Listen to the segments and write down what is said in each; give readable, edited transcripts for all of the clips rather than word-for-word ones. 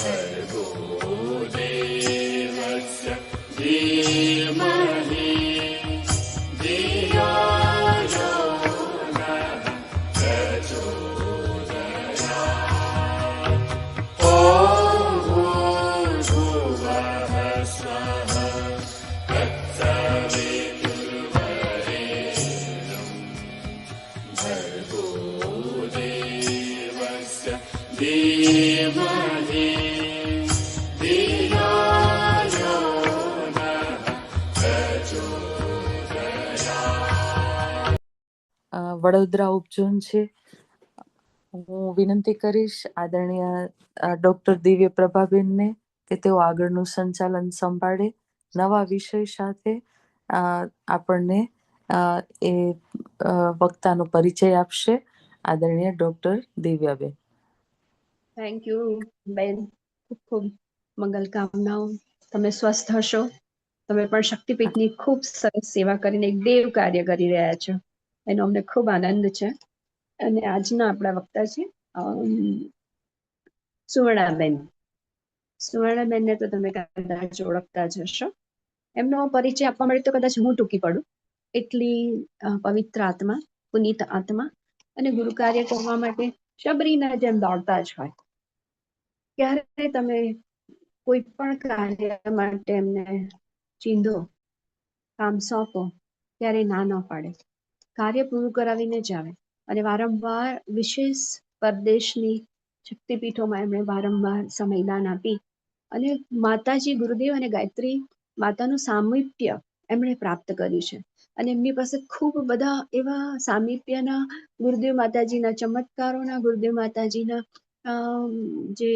भर्गो देवस्य धीमहि धियो यो नः प्रचोदयात्। ॐ भूर्भुवः स्वः तत्सवितुर्वरेण्यं भर्गो देवस्य धीमहि धियो यो नः प्रचोदयात्। વડોદરા ઉપઝોન છે. હું વિનંતી કરીશ આદરણીય ડોક્ટર દિવ્ય પ્રભાબેનને કે તેઓ આગળનું સંચાલન સંભાળે, નવા વિષય સાથે આપણને એ વક્તાનો પરિચય આપશે. આદરણીય ડોક્ટર દિવ્યાબેન. થેન્ક યુ બેન, ખૂબ ખૂબ મંગલ કામનાઓ. તમે સ્વસ્થ હશો. તમે પણ શક્તિપીઠની ખૂબ સરસ સેવા કરીને એક દેવ કાર્ય કરી રહ્યા છો, એનો અમને ખૂબ આનંદ છે. અને આજના આપણા વક્તા છે સુવર્ણાબેન. સુવર્ણાબેનને તો તમે કદાચ ઓળખતા જ હશો. એમનો પરિચય આપવા માટે તો કદાચ હું ટૂંકી પડું. એટલી પવિત્ર આત્મા, પુનીત આત્મા, અને ગુરુ કાર્ય કરવા માટે શબરીના જેમ દોડતા જ હોય. ક્યારે તમે કોઈ પણ કાર્ય માટે એમને ચીંધો, કામ સોંપો, ત્યારે ના ન પાડે. કાર્ય પૂરું કરાવીને જ આવે. અને વારંવાર વિશેષ પરદેશની શક્તિપીઠોમાં એમણે વારંવાર સમયદાન આપી અને માતાજી ગુરુદેવ અને ગાયત્રી માતાનું સામીપ્ય એમણે પ્રાપ્ત કર્યું છે. અને એમની પાસે ખૂબ બધા એવા સામીપ્યના ગુરુદેવ માતાજીના ચમત્કારોના, ગુરુદેવ માતાજીના જે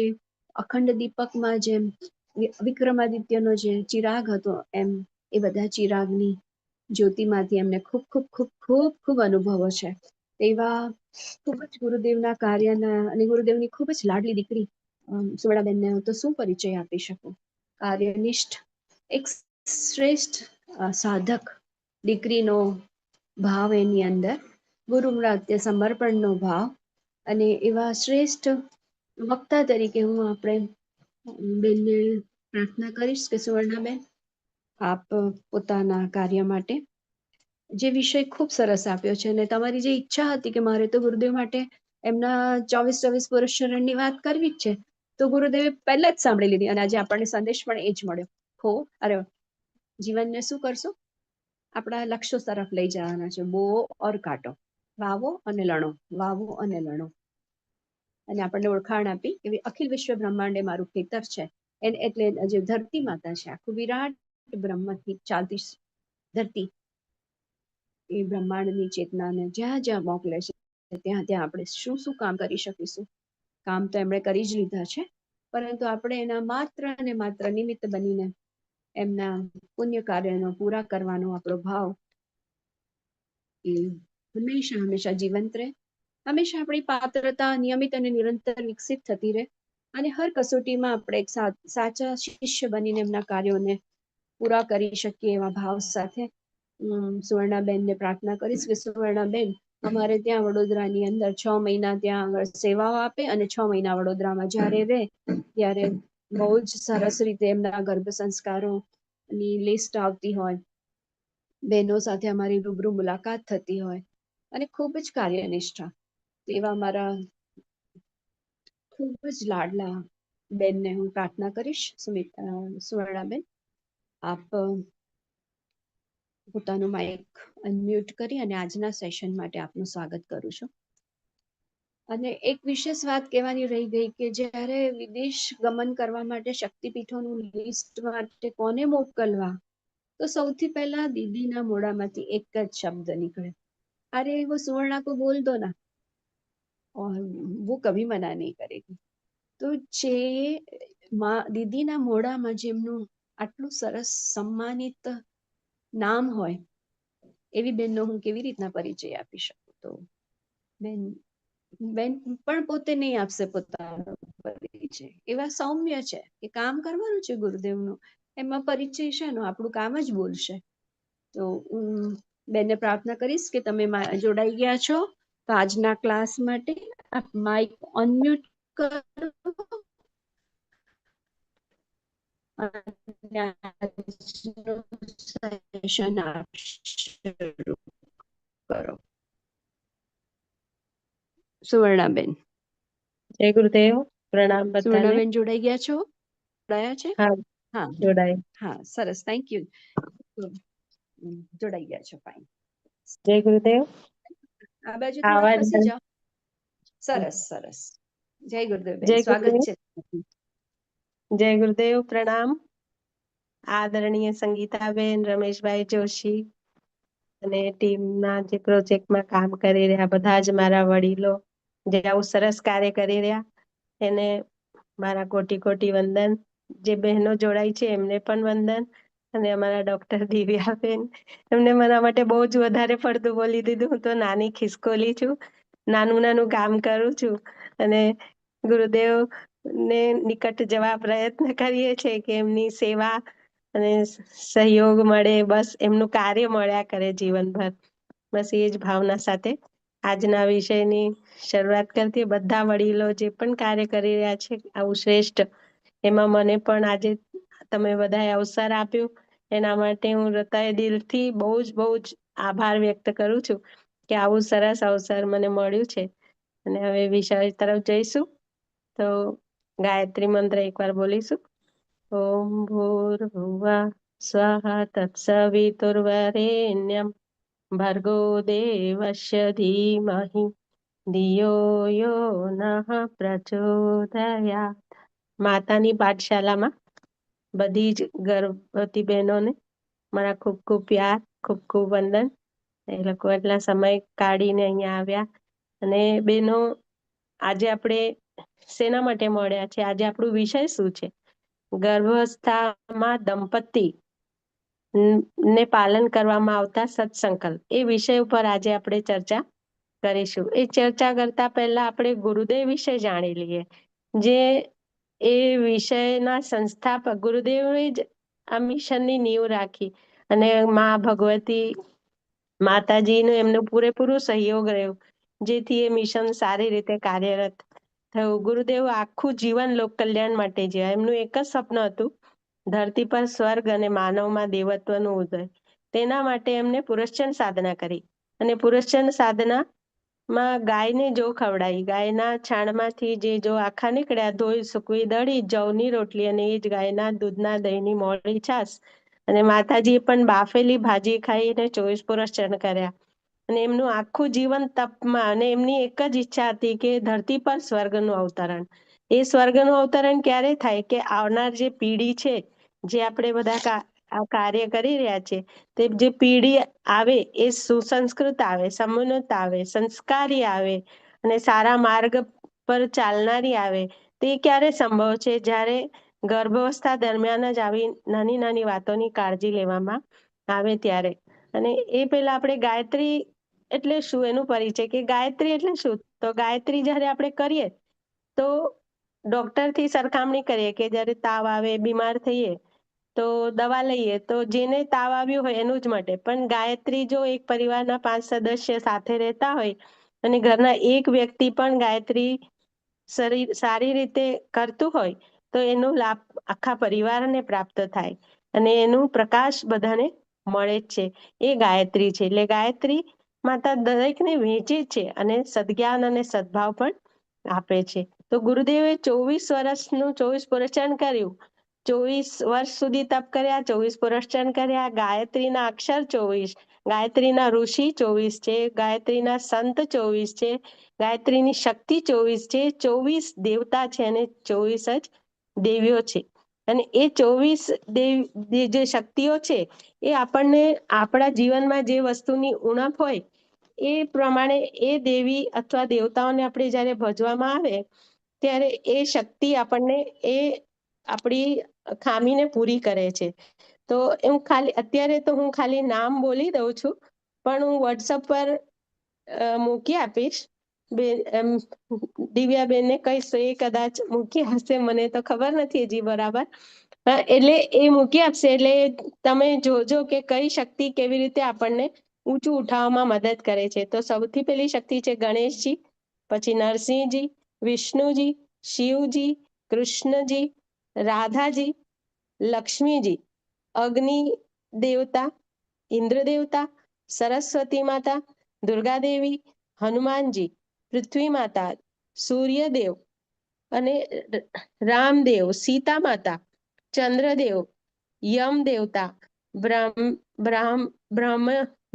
અખંડ દીપકમાં જેમ વિક્રમાદિત્યનો જે ચિરાગ હતો, એમ એ બધા ચિરાગની જ્યોતિમાંથી એમને ખૂબ ખૂબ ખૂબ ખૂબ ખૂબ અનુભવો છે. એવા ખૂબ જ ગુરુદેવના કાર્યના અને ગુરુદેવની ખૂબ જ લાડલી દીકરી સુવર્ણાબેનને હું તો શું પરિચય આપી શકું. કાર્યનિષ્ઠ, એક શ્રેષ્ઠ સાધક દીકરીનો ભાવ એની અંદર, ગુરુ પ્રત્યે સમર્પણનો ભાવ, અને એવા શ્રેષ્ઠ વક્તા તરીકે હું આપણે બેનને પ્રાર્થના કરીશ કે સુવર્ણાબેન, આપ પોતાના કાર્ય માટે જે વિષય ખૂબ સરસ આપ્યો છે, અને તમારી જે ઈચ્છા હતી કે મારે તો ગુરુદેવ માટે એમના 24 પુરુષ શરણની વાત કરવી જ છે, તો ગુરુદેવે પહેલા જ સાંભળી લીધી. અને આજે આપણને સંદેશ પણ એ જ મળ્યો. અરે જીવનને શું કરશો, આપણા લક્ષ્યો તરફ લઈ જવાના છે. બો ઓર કાંટો, વાવો અને લણો, વાવો અને લણો. અને આપણને ઓળખાણ આપી એવી અખિલ વિશ્વ બ્રહ્માંડ એ મારું ખેતર છે. એટલે જે ધરતી માતા છે, આખું વિરાટ બ્રહ્મથી ચાલતી ધરતી, એ બ્રહ્માંડની ચેતનાને જ્યાં જ્યાં મોકલે છે, ત્યાં ત્યાં આપણે શું શું કામ કરી શકીશું. કામ તો એમણે કરી જ લીધા છે, પરંતુ આપણે એના માત્ર અને માત્ર નિમિત્ત બનીને એમના પુણ્ય કાર્યનો પૂરા કરવાનો આપણો ભાવ એ હંમેશા હંમેશા જીવંત રહે. હંમેશા આપણી પાત્રતા નિયમિત અને નિરંતર વિકસિત થતી રહે. અને હર કસોટીમાં આપણે એક સાચા શિષ્ય બનીને એમના કાર્યોને પૂરા કરી શકીએ એવા ભાવ સાથે સુવર્ણાબેનને પ્રાર્થના કરીશ કે સુવર્ણાબેન અમારે ત્યાં વડોદરાની અંદર 6 મહિના ત્યાં આગળ સેવાઓ આપે, અને 6 મહિના વડોદરામાં જ્યારે રહે ત્યારે બહુ જ સરસ રીતે એમના ગર્ભ સંસ્કારોની લિસ્ટ આવતી હોય, બહેનો સાથે અમારી રૂબરૂ મુલાકાત થતી હોય, અને ખૂબ જ કાર્યનિષ્ઠા એવા મારા ખૂબ જ લાડલા બેનને હું પ્રાર્થના કરીશ. સુવર્ણાબેન, આપ પોતાનું માઇક અનમ્યુટ કરી અને આજના સેશન માટે આપનું સ્વાગત કરું છું. અને એક વિશેષ વાત કહેવાની રહી ગઈ કે જ્યારે વિદેશ ગમન કરવા માટે શક્તિપીઠોનું લિસ્ટ માટે કોને મોકલવા, તો સૌથી પહેલા દીદીના મોઢામાંથી એક જ શબ્દ નીકળે, અરે वो सुवर्णा को बोल दो ना और वो कभी मना नहीं करेगी. તો જે દીદીના મોઢામાં જેમનું આટલું સરસ સન્માનિત નામ હોય, એવી બેનનો હું કેવી રીતના પરિચય આપી શકું. તો બેન પણ પોતે નહીં આપશે પોતાનો પરિચય. એવા સૌમ્ય છે કે કામ કરવાનું છે ગુરુદેવનું, એમાં પરિચય છે નો આપણું કામ જ બોલશે. તો હું બેનને પ્રાર્થના કરીશ કે તમે જોડાઈ ગયા છો તો આજના ક્લાસ માટે આપ માઇક અનમ્યુટ કરો અને આજનું સેશન આપ શરૂ કરો. સુવર્ણાબેન. જય ગુરુદેવ. પ્રણામ બધાને. સુવર્ણાબેન જોડાઈ ગયા છો? જોડાયા છે? હા, હા જોડાય. હા, સરસ, થેન્ક યુ. જોડાઈ ગયા છો, ફાઇન. જય ગુરુદેવ. આ બાજુ થોડા આવાજ ખસી જાઓ. સરસ સરસ. જય ગુરુદેવ બેન, જય સ્વાગત ગુરુદેવ. છે. જય ગુરુદેવ. પ્રણામ આદરણીય સંગીતાબેન, રમેશભાઈ જોશી અને ટીમના જે પ્રોજેક્ટમાં કામ કરી રહ્યા બધા જ મારા વડીલો જે આવું સરસ કાર્ય કરી રહ્યા એને મારા કોટી કોટી વંદન. જે બહેનો જોડાઈ છે એમને પણ વંદન. અને અમારા ડોક્ટર દિવ્યાબેન, એમને મારા માટે બહુ જ વધારે પડતું બોલી દીધું. હું તો નાની ખિસકોલી છું, નાનું નાનું કામ કરું છું અને ગુરુદેવ ને નિકટ જવા પ્રયત્ન કરીએ છીએ કે એમની સેવા અને સહયોગ મળે, બસ એમનું કાર્ય મળ્યા કરે જીવનભર. બસ એ જ ભાવના સાથે આજના વિષયની શરૂઆત કરતી. બધા વડીલો જે પણ કાર્ય કરી રહ્યા છે આવું શ્રેષ્ઠ, એમાં મને પણ આજે તમે બધાએ અવસર આપ્યું એના માટે હું હૃદય દિલથી બહુ જ આભાર વ્યક્ત કરું છું કે આવું સરસ અવસર મને મળ્યું છે. અને હવે વિષય તરફ જઈશું તો ગાયત્રી મંત્ર એકવાર બોલીશું. ઓમ ભૂર્ભુવઃ સ્વઃ તત્સવિતુર્વરેણ્યં ભર્ગો દેવસ્ય ધીમહિ ધિયો યો નઃ પ્રચોદયાત. માતાની પાઠશાલામાં બધી જ ગર્ભવતી બહેનોને મારા ખૂબ ખૂબ પ્યાર, ખૂબ ખૂબ વંદન. એ લોકો એટલા સમય કાઢીને અહીંયા આવ્યા. અને બહેનો, આજે આપણે શેના માટે મળ્યા છે? આજે આપણું વિષય શું છે? ગર્ભાવસ્થામાં દંપતી ને પાલન કરવામાં આવતા સત્સંકલ્પ, એ વિષય ઉપર આજે આપણે ચર્ચા કરીશું. એ ચર્ચા કરતા પહેલા આપણે ગુરુદેવ વિશે જાણી લઈએ. જે એ વિષયના સંસ્થાપક ગુરુદેવે જ આ મિશનની નીંવ રાખી અને માં ભગવતી માતાજીનું એમનું પૂરેપૂરું સહયોગ રહ્યો, જેથી એ મિશન સારી રીતે કાર્યરત થયું. ગુરુદેવ આખું જીવન લોક કલ્યાણ માટે જીવ્યા. એમનું એક જ સ્વપ્ન હતું, ધરતી પર સ્વર્ગ અને માનવમાં દેવત્વનું ઉદય. તેના માટે એમને પુરુષચંદ સાધના કરી અને પુરુષચંદ સાધનામાં ગાયને જો ખવડાવી. ગાયના છાણમાંથી જે જો આખા નીકળ્યા, ધોઈ સૂકવી દળી જવની રોટલી અને એ જ ગાયના દૂધના દહીંની મોળી છાશ. અને માતાજીએ પણ બાફેલી ભાજી ખાઈને 24 પુરુષચંદ કર્યા. અને એમનું આખું જીવન તપમાં, અને એમની એક જ ઈચ્છા હતી કે ધરતી પર સ્વર્ગનું અવતરણ. એ સ્વર્ગનું અવતરણ ક્યારે થાય કે આવનાર જે પેઢી છે, જે આપણે બધા આ કાર્ય કરી રહ્યા છે, તે જે પેઢી આવે એ સુસંસ્કૃત આવે, સમુન્નત આવે, સંસ્કારી આવે અને સારા માર્ગ પર ચાલનારી આવે. તે ક્યારે સંભવ છે? જ્યારે ગર્ભાવસ્થા દરમિયાન જ આવી નાની નાની વાતોની કાળજી લેવામાં આવે ત્યારે. અને એ પહેલા આપણે ગાયત્રી એટલે શું એનું પરિચય, કે ગાયત્રી એટલે શું? તો ગાયત્રી જ્યારે આપણે કરીએ તો ડોક્ટરથી સરખામણી કરીએ કે જ્યારે તાવ આવે, બીમાર થઈએ તો દવા લઈએ, તો જેને તાવ આવ્યો હોય એનું જ મટે. પણ ગાયત્રી જો એક પરિવારના 5 સદસ્ય સાથે રહેતા હોય અને ઘરના એક વ્યક્તિ પણ ગાયત્રી સારી રીતે કરતું હોય તો એનો લાભ આખા પરિવારને પ્રાપ્ત થાય અને એનું પ્રકાશ બધાને મળે જ છે. એ ગાયત્રી છે. એટલે ગાયત્રી માતા દરેકને વહેંચે છે અને સદજ્ઞાન અને સદભાવ પણ આપે છે. તો ગુરુદેવે 24 વર્ષનું 24 પુરુષચંદ કર્યું. 24 વર્ષ સુધી તપ કર્યા, 24 પુરુષચંદ કર્યા. ગાયત્રીના અક્ષર 24, ગાયત્રીના ઋષિ 24 છે, ગાયત્રીના સંત 24 છે, ગાયત્રીની શક્તિ 24 છે, 24 દેવતા છે અને 24 જ દેવીઓ છે. અને એ 24 જે શક્તિઓ છે એ આપણને આપણા જીવનમાં જે વસ્તુની ઉણપ હોય એ પ્રમાણે એ દેવી અથવા દેવતાઓને આપણે જ્યારે ભજવામાં આવે ત્યારે એ શક્તિ આપણને એ આપણી ખામીને પૂરી કરે છે. તો હું અત્યારે તો હું ખાલી નામ બોલી દઉં છું, પણ હું વોટ્સઅપ પર મૂકી આપીશ. દિવ્યાબેનને કહીશ તો એ કદાચ મૂકી હશે, મને તો ખબર નથી હજી બરાબર. એટલે એ મૂકી આપશે, એટલે તમે જોજો કે કઈ શક્તિ કેવી રીતે આપણને ઊંચું ઉઠાવવામાં મદદ કરે છે. તો સૌથી પહેલી શક્તિ છે ગણેશજી, પછી નરસિંહજી, વિષ્ણુજી, શિવજી, કૃષ્ણજી, રાધાજી, લક્ષ્મીજી, અગ્નિ દેવતા, ઇન્દ્ર દેવતા, સરસ્વતી માતા, દુર્ગા દેવી, હનુમાનજી, પૃથ્વી માતા, સૂર્યદેવ અને રામદેવ, સીતા માતા, ચંદ્રદેવ, યમ દેવતા,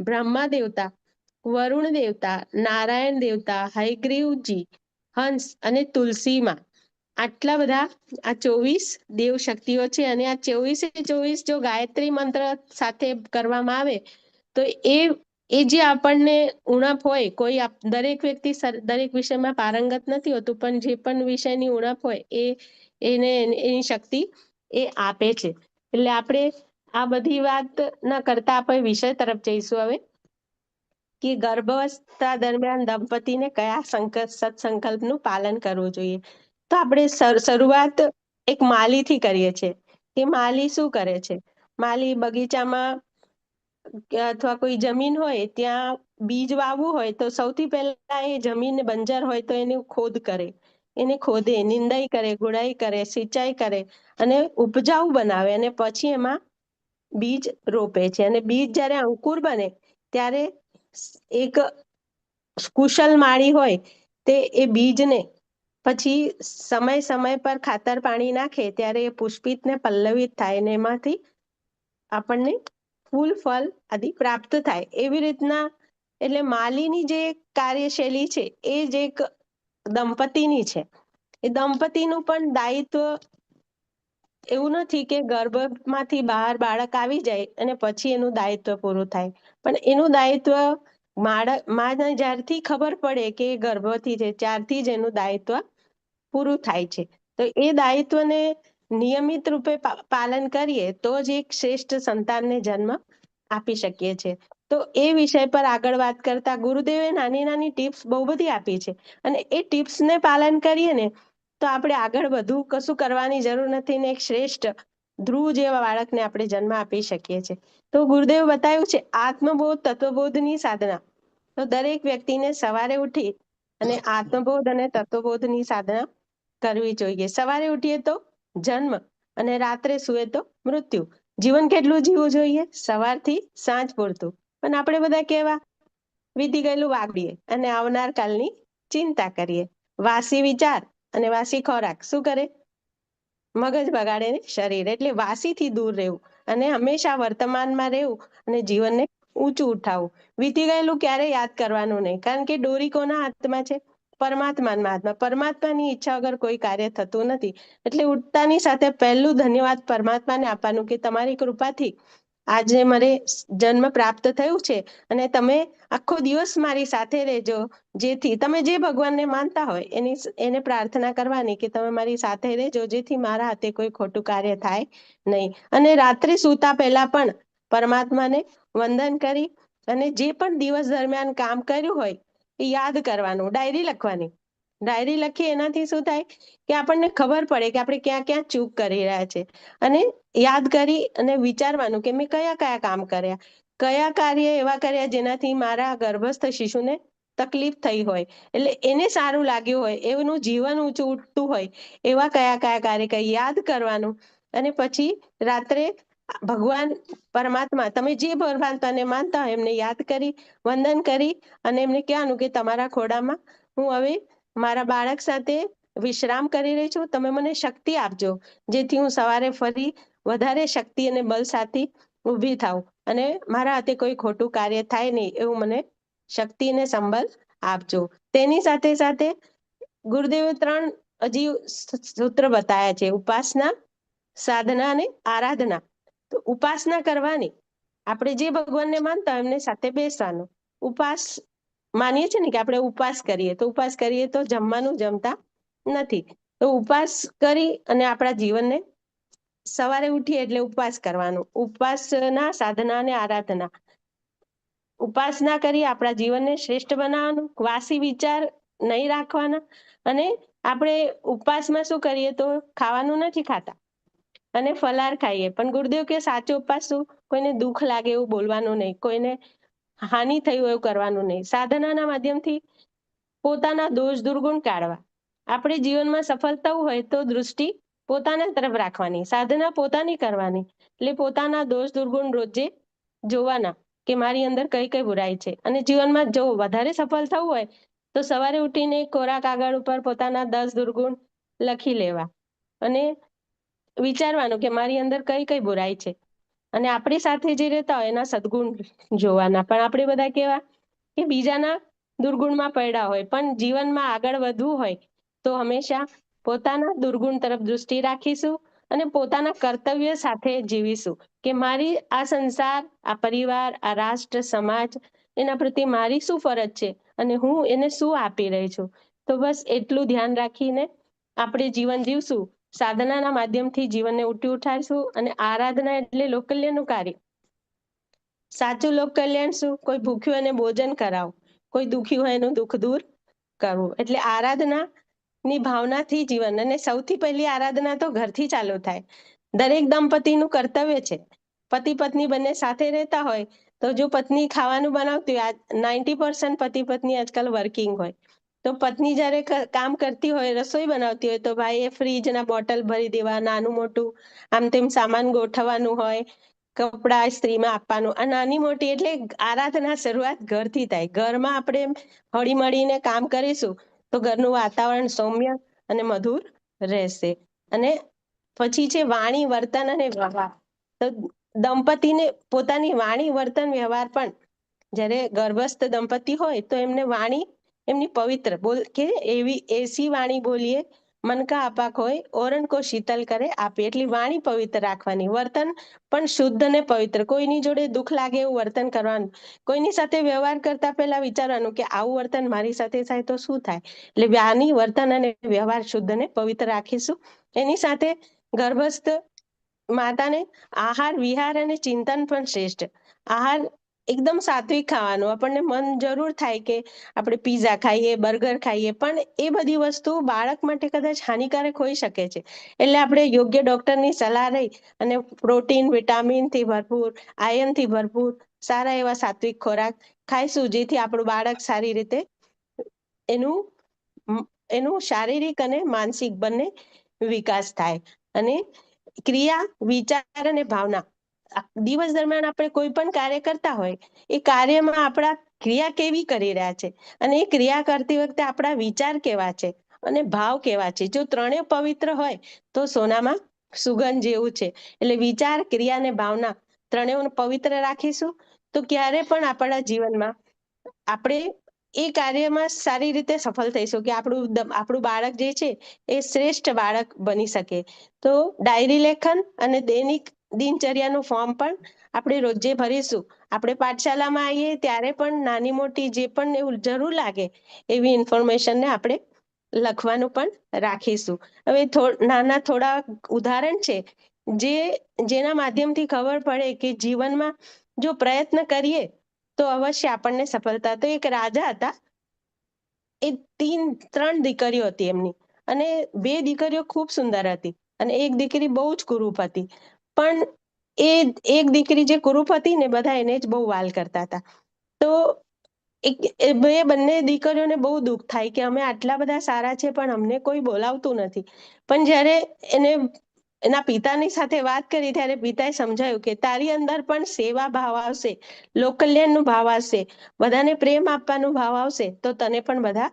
બ્રહ્મા દેવતા, વરુણ દેવતા, નારાયણ દેવતા, હયગ્રીવજી, હંસ અને તુલસીમાં. આટલા બધા આ 24 દેવ શક્તિઓ છે. અને આ 24 જો ગાયત્રી મંત્ર સાથે કરવામાં આવે તો એ જે આપણને ઉણપ હોય, કોઈ દરેક વ્યક્તિ દરેક વિષયમાં પારંગત નથી હોતું, પણ જે પણ વિષયની ઉણપ હોય એને એની શક્તિ એ આપે છે. એટલે આપણે આ બધી વાત ન કરતા આપણે વિષય તરફ જઈશું હવે, કે ગર્ભાવસ્થા દરમિયાન દંપતીને કયા સત્સંકલ્પનું પાલન કરવું જોઈએ. તો આપણે શરૂઆત એક માલીથી કરીએ છીએ કે માલી શું કરે છે. માલી બગીચામાં અથવા કોઈ જમીન હોય ત્યાં બીજ વાવવું હોય તો સૌથી પહેલા એ જમીન બંજર હોય તો એની ખોદ કરે, એને ખોદે, નિંદાઈ કરે, ગુડાઈ કરે, સિંચાઈ કરે અને ઉપજાઉ બનાવે, અને પછી એમાં બીજ રોપે છે. અને બીજ જ્યારે અંકુર બને ત્યારે એક કુશલ માળી હોય તે એ બીજને પછી સમય પર ખાતર પાણી નાખે ત્યારે એ પુષ્પિત ને પલ્લવિત થાય ને એમાંથી આપણને ફૂલ ફળ આદિ પ્રાપ્ત થાય. એવી રીતના એટલે માલીની જે કાર્યશૈલી છે એ જ એક દંપતીની છે. એ દંપતીનું પણ દાયિત્વ એવું નથી કે ગર્ભમાંથી બહાર બાળક આવી જાય અને પછી એનું દાયિત્વ પૂરું થાય, પણ એનું દાયિત્વ માને જ્યારથી ખબર પડે કે એ ગર્ભવતી છે ત્યારથી જ એનું દાયિત્વ પૂરું થાય છે. તો એ દાયિત્વને નિયમિત રૂપે પાલન કરીએ તો જ એક શ્રેષ્ઠ સંતાનને જન્મ આપી શકીએ છીએ. તો એ વિષય પર આગળ વાત કરતા ગુરુદેવે નાની નાની ટિપ્સ બહુ બધી આપી છે, અને એ ટિપ્સને પાલન કરીએ ને તો આપણે આગળ વધુ કશું કરવાની જરૂર નથી ને એક શ્રેષ્ઠ ધ્રુવ જેવા બાળકને આપણે જન્મ આપી શકીએ છીએ. તો ગુરુદેવ બતાવ્યું છે આત્મબોધ તત્વબોધની સાધના. તો દરેક વ્યક્તિને સવારે ઉઠી અને આત્મબોધ અને તત્વબોધની સાધના કરવી જોઈએ. સવારે ઉઠીએ તો જન્મ અને રાત્રે સુએ તો મૃત્યુ. જીવન કેટલું જીવવું જોઈએ? સવારથી સાંજ પૂરતું. પણ આપણે બધા કેવા વીતી ગયેલું વાગડીએ અને આવનાર કાલની ચિંતા કરીએ. વાસી વિચાર અને વાસી ખોરાક શું કરે? મગજ બગાડે ને શરીર. એટલે વાસીથી દૂર રહેવું અને હંમેશા વર્તમાનમાં રહેવું અને જીવનને ઊંચું ઉઠાવવું. વીતી ગયેલું ક્યારે યાદ કરવાનું નહીં, કારણ કે ડોરી કોના હાથમાં છે? પરમાત્માના હાથમાં. પરમાત્માની ઈચ્છા વગર કોઈ કાર્ય થતું નથી. એટલે ઉઠતાની સાથે પહેલું ધન્યવાદ પરમાત્માને આપવાનું કે તમારી કૃપાથી આજે મને જન્મ પ્રાપ્ત થયું છે અને તમે આખો દિવસ મારી સાથે રહેજો, જેથી તમે જે ભગવાનને માનતા હોય એને પ્રાર્થના કરવાની કે તમે મારી સાથે રહેજો, જેથી મારા હાથે કોઈ ખોટું કાર્ય થાય નહીં. અને રાત્રે સૂતા પહેલા પણ પરમાત્માને વંદન કરી અને જે પણ દિવસ દરમિયાન કામ કર્યું હોય એ યાદ કરવાનું, ડાયરી લખવાની. ડાયરી લખીએ એનાથી શું થાય કે આપણને ખબર પડે કે આપણે ક્યાં ક્યાં ચૂક કરી રહ્યા છે, અને યાદ કરી અને વિચારવાનું કે મેં કયા કયા કામ કર્યા, કયા કાર્ય એવા કર્યા જેનાથી મારા ગર્ભસ્થ શિશુને તકલીફ થઈ હોય, એટલે એને સારું લાગ્યું હોય, એનું જીવન ઊંચું ઉઠતું હોય એવા કયા કયા કાર્ય યાદ કરવાનું. અને પછી રાત્રે ભગવાન પરમાત્મા તમે જે પરમાત્માને માનતા હોય એમને યાદ કરી વંદન કરી અને એમને કહેવાનું કે તમારા ખોળામાં હું હવે મારા બાળક સાથે વિશ્રામ કરી રહી છું. તમે મને શક્તિ આપજો, જેથી હું સવારે ફરી વધારે શક્તિ અને બળ સાથે ઊભી થાઉં અને મારા હાથે કોઈ ખોટું કાર્ય થાય નહીં એવું મને શક્તિ અને સંબળ આપજો. તેની સાથે સાથે ગુરુદેવે 3 હજી સૂત્ર બતાવ્યા છે: ઉપાસના, સાધના અને આરાધના. તો ઉપાસના કરવાની, આપણે જે ભગવાનને માનતા હોય એમને સાથે બેસવાનું. ઉપવાસ માનીએ છીએ ને કે આપણે ઉપવાસ કરીએ, તો ઉપવાસ કરીએ તો જમવાનું જમતા નથી. તો ઉપવાસ કરી અને આપણા જીવનને સવારે ઉઠીએ એટલે ઉપવાસ કરવાનો. ઉપવાસના, સાધના અને આરાધના. ઉપાસના કરી આપણા જીવનને શ્રેષ્ઠ બનાવવાનું, વાસી વિચાર નહીં રાખવાના. અને આપણે ઉપવાસમાં શું કરીએ તો ખાવાનું નથી ખાતા અને ફલાર ખાઈએ, પણ ગુરુદેવ કે સાચો ઉપવાસ શું? કોઈને દુઃખ લાગે એવું બોલવાનું નહીં, કોઈને હાનિ થયું એવું કરવાનું નહીં. સાધનાના માધ્યમથી પોતાના દોષ દુર્ગુણ કાઢવા. આપણે જીવનમાં સફળ થવું હોય તો દૃષ્ટિ પોતાના તરફ રાખવાની, સાધના પોતાની કરવાની. એટલે પોતાના દોષ દુર્ગુણ રોજે જોવાના કે મારી અંદર કઈ કઈ બુરાઈ છે. અને જીવનમાં જો વધારે સફળ થવું હોય તો સવારે ઉઠીને કોરા કાગળ ઉપર પોતાના 10 દુર્ગુણ લખી લેવા અને વિચારવાનું કે મારી અંદર કઈ કઈ બુરાઈ છે. અને આપણી સાથે જે રહેતા હોય એના સદગુણ જોવાના. પણ આપણે બધા કેવા કે બીજાના દુર્ગુણમાં પડ્યા હોય, પણ જીવનમાં આગળ વધવું હોય તો હંમેશા પોતાના દુર્ગુણ તરફ દૃષ્ટિ રાખીશું અને પોતાના કર્તવ્ય સાથે જીવીશું કે મારી આ સંસાર, આ પરિવાર, આ રાષ્ટ્ર, સમાજ એના પ્રત્યે મારી શું ફરજ છે અને હું એને શું આપી રહી છું. તો બસ એટલું ધ્યાન રાખીને આપણે જીવન જીવશું. સાધનાના માધ્યમથી જીવનને ઉઠાડીશું. અને આરાધના એટલે લોકકલ્યાણનું કાર્ય. સાચું લોક કલ્યાણ શું? કોઈ ભૂખ્યું એને ભોજન કરાવો, કોઈ દુઃખી હોય એનું દુઃખ દૂર કરવું. એટલે આરાધના ની ભાવનાથી જીવન. અને સૌથી પહેલી આરાધના તો ઘરથી ચાલુ થાય. દરેક દંપતીનું કર્તવ્ય છે. પતિ પત્ની બંને સાથે રહેતા હોય તો જો પત્ની ખાવાનું બનાવતી હોય, 90% પતિ પત્ની આજકાલ વર્કિંગ હોય, તો પત્ની જ્યારે કામ કરતી હોય, રસોઈ બનાવતી હોય, તો ભાઈ એ ફ્રીજના બોટલ ભરી દેવા, નાનું મોટું આમ તેમ સામાન ગોઠવવાનું હોય, કપડા ઇસ્ત્રીમાં આપવાનું. આ નાની મોટી એટલે આરાધના શરૂઆત ઘરથી થાય. ઘરમાં આપણે હળી મળીને કામ કરીશું તો ઘરનું વાતાવરણ સૌમ્ય અને મધુર રહેશે. અને પછી છે વાણી, વર્તન અને વ્યવહાર. તો દંપતીને પોતાની વાણી, વર્તન, વ્યવહાર પણ જ્યારે ગર્ભસ્થ દંપતી હોય તો એમને વાણી એમની પવિત્ર બોલ કે એવી એસી વાણી બોલીએ મન કા અપાક હોય, ઓરણ કો શીતલ કરે આપે. એટલી વાણી પવિત્ર રાખવાની. વર્તન પણ શુદ્ધ અને પવિત્ર. કોઈની જોડે દુઃખ લાગે એવું વર્તન કરવાનું. કોઈની સાથે વ્યવહાર કરતા પહેલા વિચારવાનું કે આવું વર્તન મારી સાથે થાય તો શું થાય. એટલે વાણી, વર્તન અને વ્યવહાર શુદ્ધ અને પવિત્ર રાખીશું. એની સાથે ગર્ભસ્થ માતાને આહાર, વિહાર અને ચિંતન પણ શ્રેષ્ઠ. આહાર એકદમ સાત્વિક ખાવાનું. આપણને મન જરૂર થાય કે આપણે પીઝા ખાઈએ, બર્ગર ખાઈએ, પણ એ બધી વસ્તુ બાળક માટે કદાચ હાનિકારક હોઈ શકે છે. એટલે આપણે યોગ્ય ડોક્ટરની સલાહ લઈ અને પ્રોટીન, વિટામિનથી ભરપૂર, આયર્નથી ભરપૂર સારા એવા સાત્વિક ખોરાક ખાઈશું, જેથી આપણું બાળક સારી રીતે એનું શારીરિક અને માનસિક બંને વિકાસ થાય. અને ક્રિયા, વિચાર અને ભાવના. દિવસ દરમિયાન આપણે કોઈ પણ કાર્ય કરતા હોય, એ કાર્યમાં આપણા ક્રિયા કેવી કરી રહ્યા છે અને એ ક્રિયા કરતી વખતે આપણા વિચાર કેવા છે અને ભાવ કેવા છે. જો ત્રણેય પવિત્ર હોય તો સોનામાં સુગંધ જેવું છે. એટલે વિચાર, ક્રિયા અને ભાવના ત્રણેયને પવિત્ર રાખીશું તો ક્યારે પણ આપણા જીવનમાં આપણે એ કાર્યમાં સારી રીતે સફળ થઈશું કે આપણું બાળક જે છે એ શ્રેષ્ઠ બાળક બની શકે. તો ડાયરી લેખન અને દૈનિક દિનચર્યાનું ફોર્મ પણ આપણે રોજે ભરીશું. આપણે પાઠશાલામાં આવીએ ત્યારે પણ નાની મોટી જે પણ એવું જરૂર લાગે એવી ઇન્ફોર્મેશનને આપણે લખવાનું પણ રાખીશું. હવે નાના થોડા ઉદાહરણ છે જેના માધ્યમથી ખબર પડે કે જીવનમાં જો પ્રયત્ન કરીએ તો અવશ્ય આપણને સફળતા. તો એક રાજા હતા, એ 3 દીકરીઓ હતી એમની, અને 2 દીકરીઓ ખૂબ સુંદર હતી અને એક દીકરી બહુ જ કુરૂપ હતી. પણ એ એક દીકરી જે કુરૂપ હતી ને, બધા એને જ બહુ વાલ કરતા હતા. તો બંને દીકરીઓને બહુ દુઃખ થાય કે અમે આટલા બધા સારા છે પણ અમને કોઈ બોલાવતું નથી. પણ જ્યારે એને એના પિતાની સાથે વાત કરી ત્યારે પિતાએ સમજાયું કે તારી અંદર પણ સેવા ભાવ આવશે, લોકકલ્યાણનો ભાવ આવશે, બધાને પ્રેમ આપવાનો ભાવ આવશે તો તને પણ બધા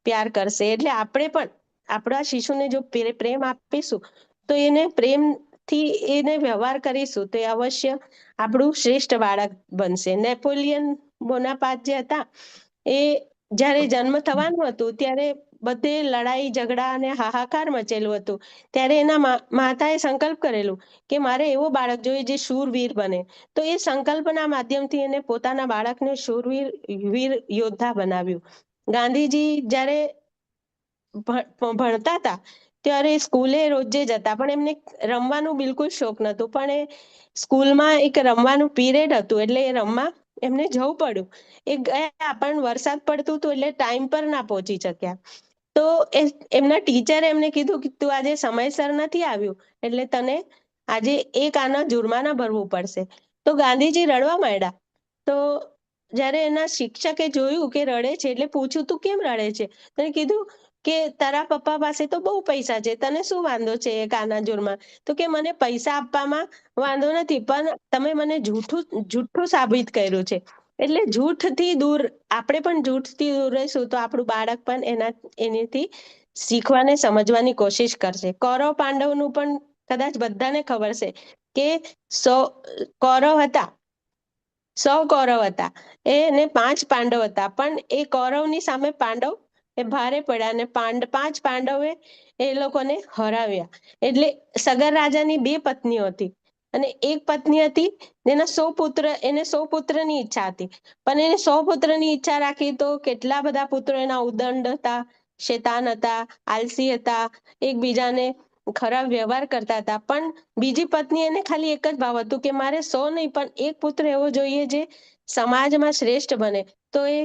પ્યાર કરશે. એટલે આપણે પણ આપણા શિશુને જો પ્રેમ આપીશું તો એને પ્રેમથી એને વ્યવહાર કરીશું તો અવશ્ય આપણું શ્રેષ્ઠ બાળક બનશે. નેપોલિયન બોનાપાર્ટ જે હતા, એ જ્યારે જન્મ થવાનું હતું ત્યારે બધે લડાઈ ઝઘડા અને હાહાકાર મચેલું હતું. ત્યારે એના માતાએ સંકલ્પ કરેલું કે મારે એવો બાળક જોઈએ જે શૂરવીર બને. તો એ સંકલ્પના માધ્યમથી એને પોતાના બાળકને શૂરવીર વીર યોદ્ધા બનાવ્યું. ગાંધીજી જ્યારે ભણતા હતા ત્યારે સ્કૂલે રોજે જતા, પણ એમને રમવાનું બિલકુલ શોખ નહોતું. પણ એ સ્કૂલમાં એક રમવાનું પીરિયડ હતું એટલે એ રમવા એમને જવું પડ્યું. એ ગયા પણ વરસાદ પડતું હતું એટલે ટાઈમ પર ના પહોંચી શક્યા. તો એમના ટીચરે એમને કીધું કે તું આજે સમયસર નથી આવ્યું એટલે તને આજે એક આના જુર્માના ભરવું પડશે. તો ગાંધીજી રડવા માંડ્યા. તો જ્યારે એના શિક્ષકે જોયું કે રડે છે એટલે પૂછ્યું તું કેમ રડે છે? તો કીધું કે તારા પપ્પા પાસે તો બહુ પૈસા છે, તને શું વાંધો છે એ કાનાજોરમાં? તો કે મને પૈસા આપવામાં વાંધો નથી, પણ તમે મને જૂઠું સાબિત કર્યું છે. એટલે જૂઠથી દૂર, આપણે પણ જૂઠથી દૂર રહીશું તો આપણું બાળક પણ એનાથી શીખવાને સમજવાની કોશિશ કરશે. કૌરવ પાંડવનું પણ કદાચ બધાને ખબર છે કે 100 કૌરવ હતા એને 5 પાંડવ હતા, પણ એ કૌરવની સામે પાંડવ એ ભારે પડ્યા અને 5 પાંડવે એ લોકોને હરાવ્યા. એટલે સગર રાજાની 2 પત્નીઓ હતી અને એક પત્ની હતી જેના 100 પુત્રની ઈચ્છા હતી, પણ એને 100 પુત્રની ઈચ્છા રાખી તો કેટલા બધા પુત્રો એના ઉદંડ હતા, શેતાન હતા, આલસી હતા, એકબીજાને ખરાબ વ્યવહાર કરતા હતા. પણ બીજી પત્ની એને ખાલી એક જ ભાવ હતું કે મારે 100 નહીં પણ એક પુત્ર એવો જોઈએ જે સમાજમાં શ્રેષ્ઠ બને. તો એ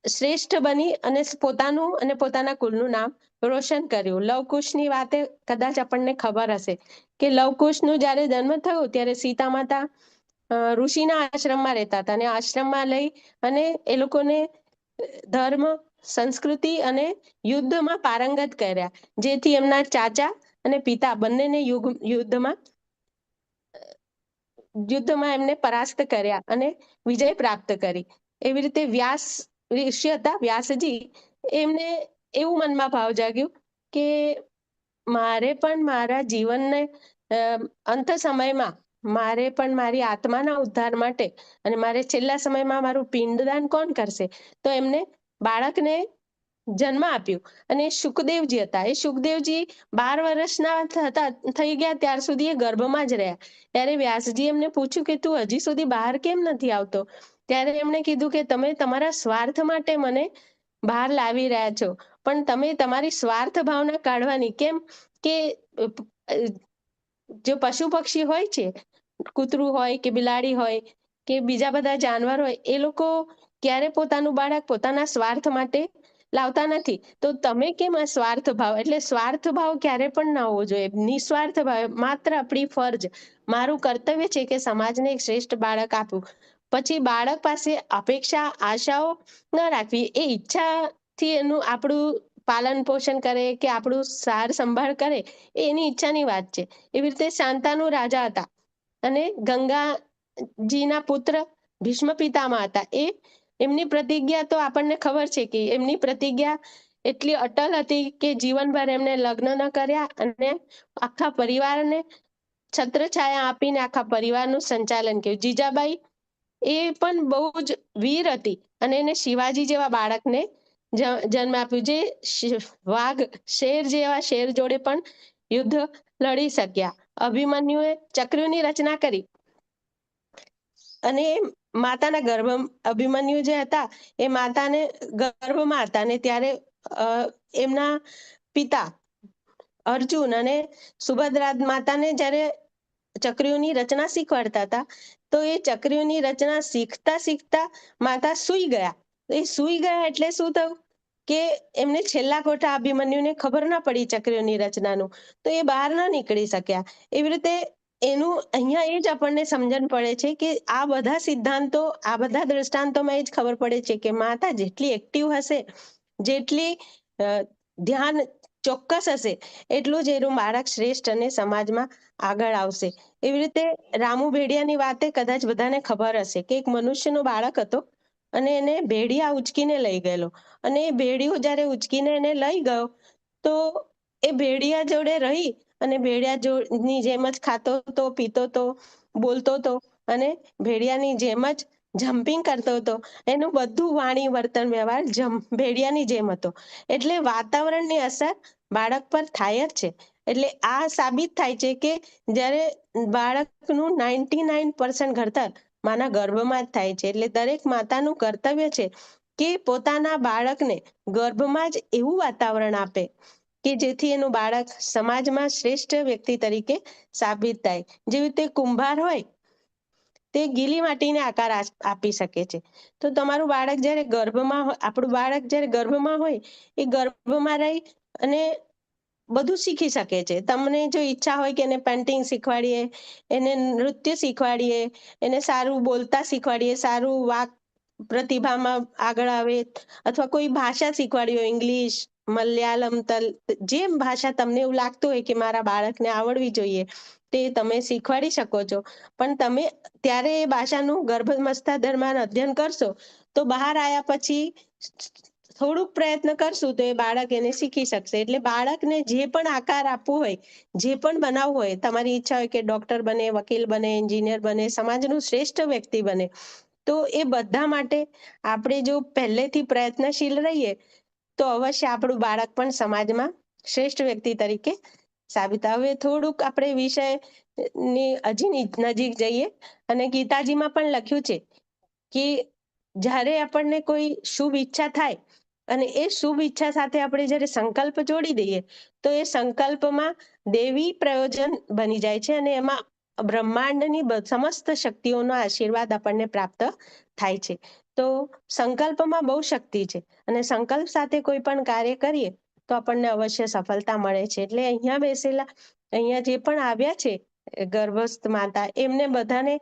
શ્રેષ્ઠ બની અને પોતાનું અને પોતાના કુળનું નામ રોશન કર્યું. લવકુશની વાતે કદાચ આપણને ખબર હશે કે લવકુશનું જ્યારે જન્મ થયો ત્યારે સીતા માતા ઋષિના આશ્રમમાં રહેતા હતા અને આશ્રમમાં લઈ અને એ લોકોને ધર્મ, સંસ્કૃતિ અને યુદ્ધમાં પારંગત કર્યા, જેથી એમના ચાચા અને પિતા બંનેને યુદ્ધમાં એમને પરાસ્ત કર્યા અને વિજય પ્રાપ્ત કરી. એવી રીતે વ્યાસ ઋષિ હતા, વ્યાસજી, એમને એવું મનમાં ભાવ જાગ્યું કે મારે પણ મારા જીવનને અંત સમયમાં મારે પણ મારી આત્માના ઉદ્ધાર માટે અને મારે છેલ્લા સમયમાં મારું પિંડદાન કોણ કરશે? તો એમને બાળકને જન્મ આપ્યું અને શુકદેવજી હતા. એ શુકદેવજી 12 વર્ષના થઈ ગયા ત્યાર સુધી એ ગર્ભમાં જ રહ્યા. ત્યારે વ્યાસજી એમને પૂછ્યું કે તું હજી સુધી બહાર કેમ નથી આવતો? ત્યારે એમણે કીધું કે તમે તમારા સ્વાર્થ માટે મને બહાર લાવી રહ્યા છો, પણ તમે તમારી સ્વાર્થ ભાવના કાઢવાની કેમ? કે જો પશુ પક્ષી હોય છે, કૂતરું હોય કે બિલાડી હોય કે બીજા બધા જાનવર હોય, એ લોકો ક્યારે પોતાનું બાળક પોતાના સ્વાર્થ માટે લાવતા નથી. તો તમે કેમ આ સ્વાર્થ ભાવ? એટલે સ્વાર્થ ભાવ ક્યારે પણ ના હોવો જોઈએ. નિસ્વાર્થ ભાવ, માત્ર આપણી ફરજ, મારું કર્તવ્ય છે કે સમાજને એક શ્રેષ્ઠ બાળક આપું. પછી બાળક પાસે અપેક્ષા, આશાઓ ના રાખવી. એ ઈચ્છાથી એનું આપણું પાલન પોષણ કરે કે આપણું સાર સંભાળ કરે, એ એની ઈચ્છાની વાત છે. એવી રીતે શાંતાનુ રાજા હતા અને ગંગાજીના પુત્ર ભીષ્મ પિતામહ હતા. એમની પ્રતિજ્ઞા તો આપણને ખબર છે કે એમની પ્રતિજ્ઞા એટલી અટલ હતી કે જીવનભર એમને લગ્ન ન કર્યા અને આખા પરિવારને છત્રછાયા આપીને આખા પરિવારનું સંચાલન કર્યું. જીજાબાઈ એ પણ બહુ જ વીર હતી અને એને શિવાજી જેવા બાળકને જન્મ આપ્યું, જે વાઘ, શેર જેવા શેર જોડે પણ યુદ્ધ લડી શક્યા. અભિમન્યુએ ચક્રુની રચના કરી અને માતાના ગર્ભ અભિમન્યુ જે હતા એ માતાને ગર્ભમાં હતા અને ત્યારે એમના પિતા અર્જુન અને સુભદ્રા માતાને જ્યારે ચક્રીઓની રચના શીખવાડતા હતા તો એ ચક્રીઓની રચના શીખતા શીખતા માતા સૂઈ ગયા. એ સૂઈ ગયા એટલે શું થયું કે એમને છેલ્લા કોઠા અભિમન્યુને ખબર ના પડી ચક્રીઓની રચનાનું, તો એ બહાર ના નીકળી શક્યા. એવી રીતે એનું અહીંયા એ જ આપણને સમજણ પડે છે કે આ બધા સિદ્ધાંતો, આ બધા દ્રષ્ટાંતોમાં એ જ ખબર પડે છે કે માતા જેટલી એક્ટિવ હશે, જેટલી ધ્યાન ચોક્કસ હશે, એટલું જ એનું બાળક શ્રેષ્ઠ અને સમાજમાં આગળ આવશે. એવી રીતે રામુ ભેડિયાની વાતે કદાચ બધાને ખબર હશે કે એક મનુષ્યનો બાળક હતો અને એને ભેડિયા ઉચકીને લઈ ગયેલો અને એ ભેડિયું જ્યારે ઉચકીને એને લઈ ગયો તો એ ભેડિયા જોડે રહી અને ભેડિયાની જેમ જ ખાતો હતો, પીતો હતો, બોલતો હતો અને ભેડિયાની જેમ જ જમ્પિંગ કરતો હતો. એનું બધું વાણી, વર્તન, વ્યવહાર ભેડિયાની જેમ હતો. એટલે વાતાવરણની અસર બાળક પર થાય જ છે. એટલે આ સાબિત થાય છે કે જ્યારે બાળકનું 99% ઘડતર માના ગર્ભમાં જ થાય છે. એટલે દરેક માતાનું કર્તવ્ય છે કે પોતાના બાળકને ગર્ભમાં જ એવું વાતાવરણ આપે કે જેથી એનું બાળક સમાજમાં શ્રેષ્ઠ વ્યક્તિ તરીકે સાબિત થાય. જેવી રીતે કુંભાર હોય તે ગીલી માટીને આકાર આપી શકે છે, તો તમારું બાળક જ્યારે ગર્ભમાં હોય, આપણું બાળક જ્યારે ગર્ભમાં હોય, એ ગર્ભમાં રહી અને બધું શીખી શકે છે. તમને જો ઈચ્છા હોય કે એને પેન્ટિંગ શીખવાડીએ, એને નૃત્ય શીખવાડીએ, એને સારું બોલતા શીખવાડીએ, સારું વાક પ્રતિભામાં આગળ આવે, અથવા કોઈ ભાષા શીખવાડી હોય, ઇંગ્લિશ, મલયાલમ જે ભાષા તમને એવું લાગતું હોય કે મારા બાળકને આવડવી જોઈએ તે તમે શીખવાડી શકો છો. પણ તમે ત્યારે એ ભાષાનું ગર્ભમસ્થા દરમિયાન અધ્યયન કરશો તો બહાર આવ્યા પછી થોડુંક પ્રયત્ન કરશું તો એ બાળક એને શીખી શકશે. એટલે બાળકને જે પણ આકાર આપવો હોય, જે પણ બનાવવું હોય, તમારી ઈચ્છા હોય કે ડોક્ટર બને, વકીલ બને, એન્જિનિયર બને, સમાજનું શ્રેષ્ઠ વ્યક્તિ બને, તો એ બધા માટે આપણે જો પહેલેથી પ્રયત્નશીલ રહીએ તો અવશ્ય આપણું બાળક પણ સમાજમાં શ્રેષ્ઠ વ્યક્તિ તરીકે સાબિત થાય. હવે થોડુંક આપણે વિષયની હજી નજીક જઈએ અને ગીતાજીમાં પણ લખ્યું છે કે જ્યારે આપણને કોઈ શુભ ઈચ્છા થાય અને એ શુભ ઈચ્છા સાથે આપણે જ્યારે સંકલ્પ જોડી દઈએ તો એ સંકલ્પમાં દેવી પ્રયોજન બની જાય છે અને એમાં બ્રહ્માંડની સમસ્ત શક્તિઓનો આશીર્વાદ આપણને પ્રાપ્ત થાય છે. તો સંકલ્પમાં બહુ શક્તિ છે અને સંકલ્પ સાથે કોઈ પણ કાર્ય કરીએ તો આપણને અવશ્ય સફળતા મળે છે. એટલે અહીંયા બેસેલા, અહીંયા જે પણ આવ્યા છે ગર્ભસ્થ માતા, એમને બધાને,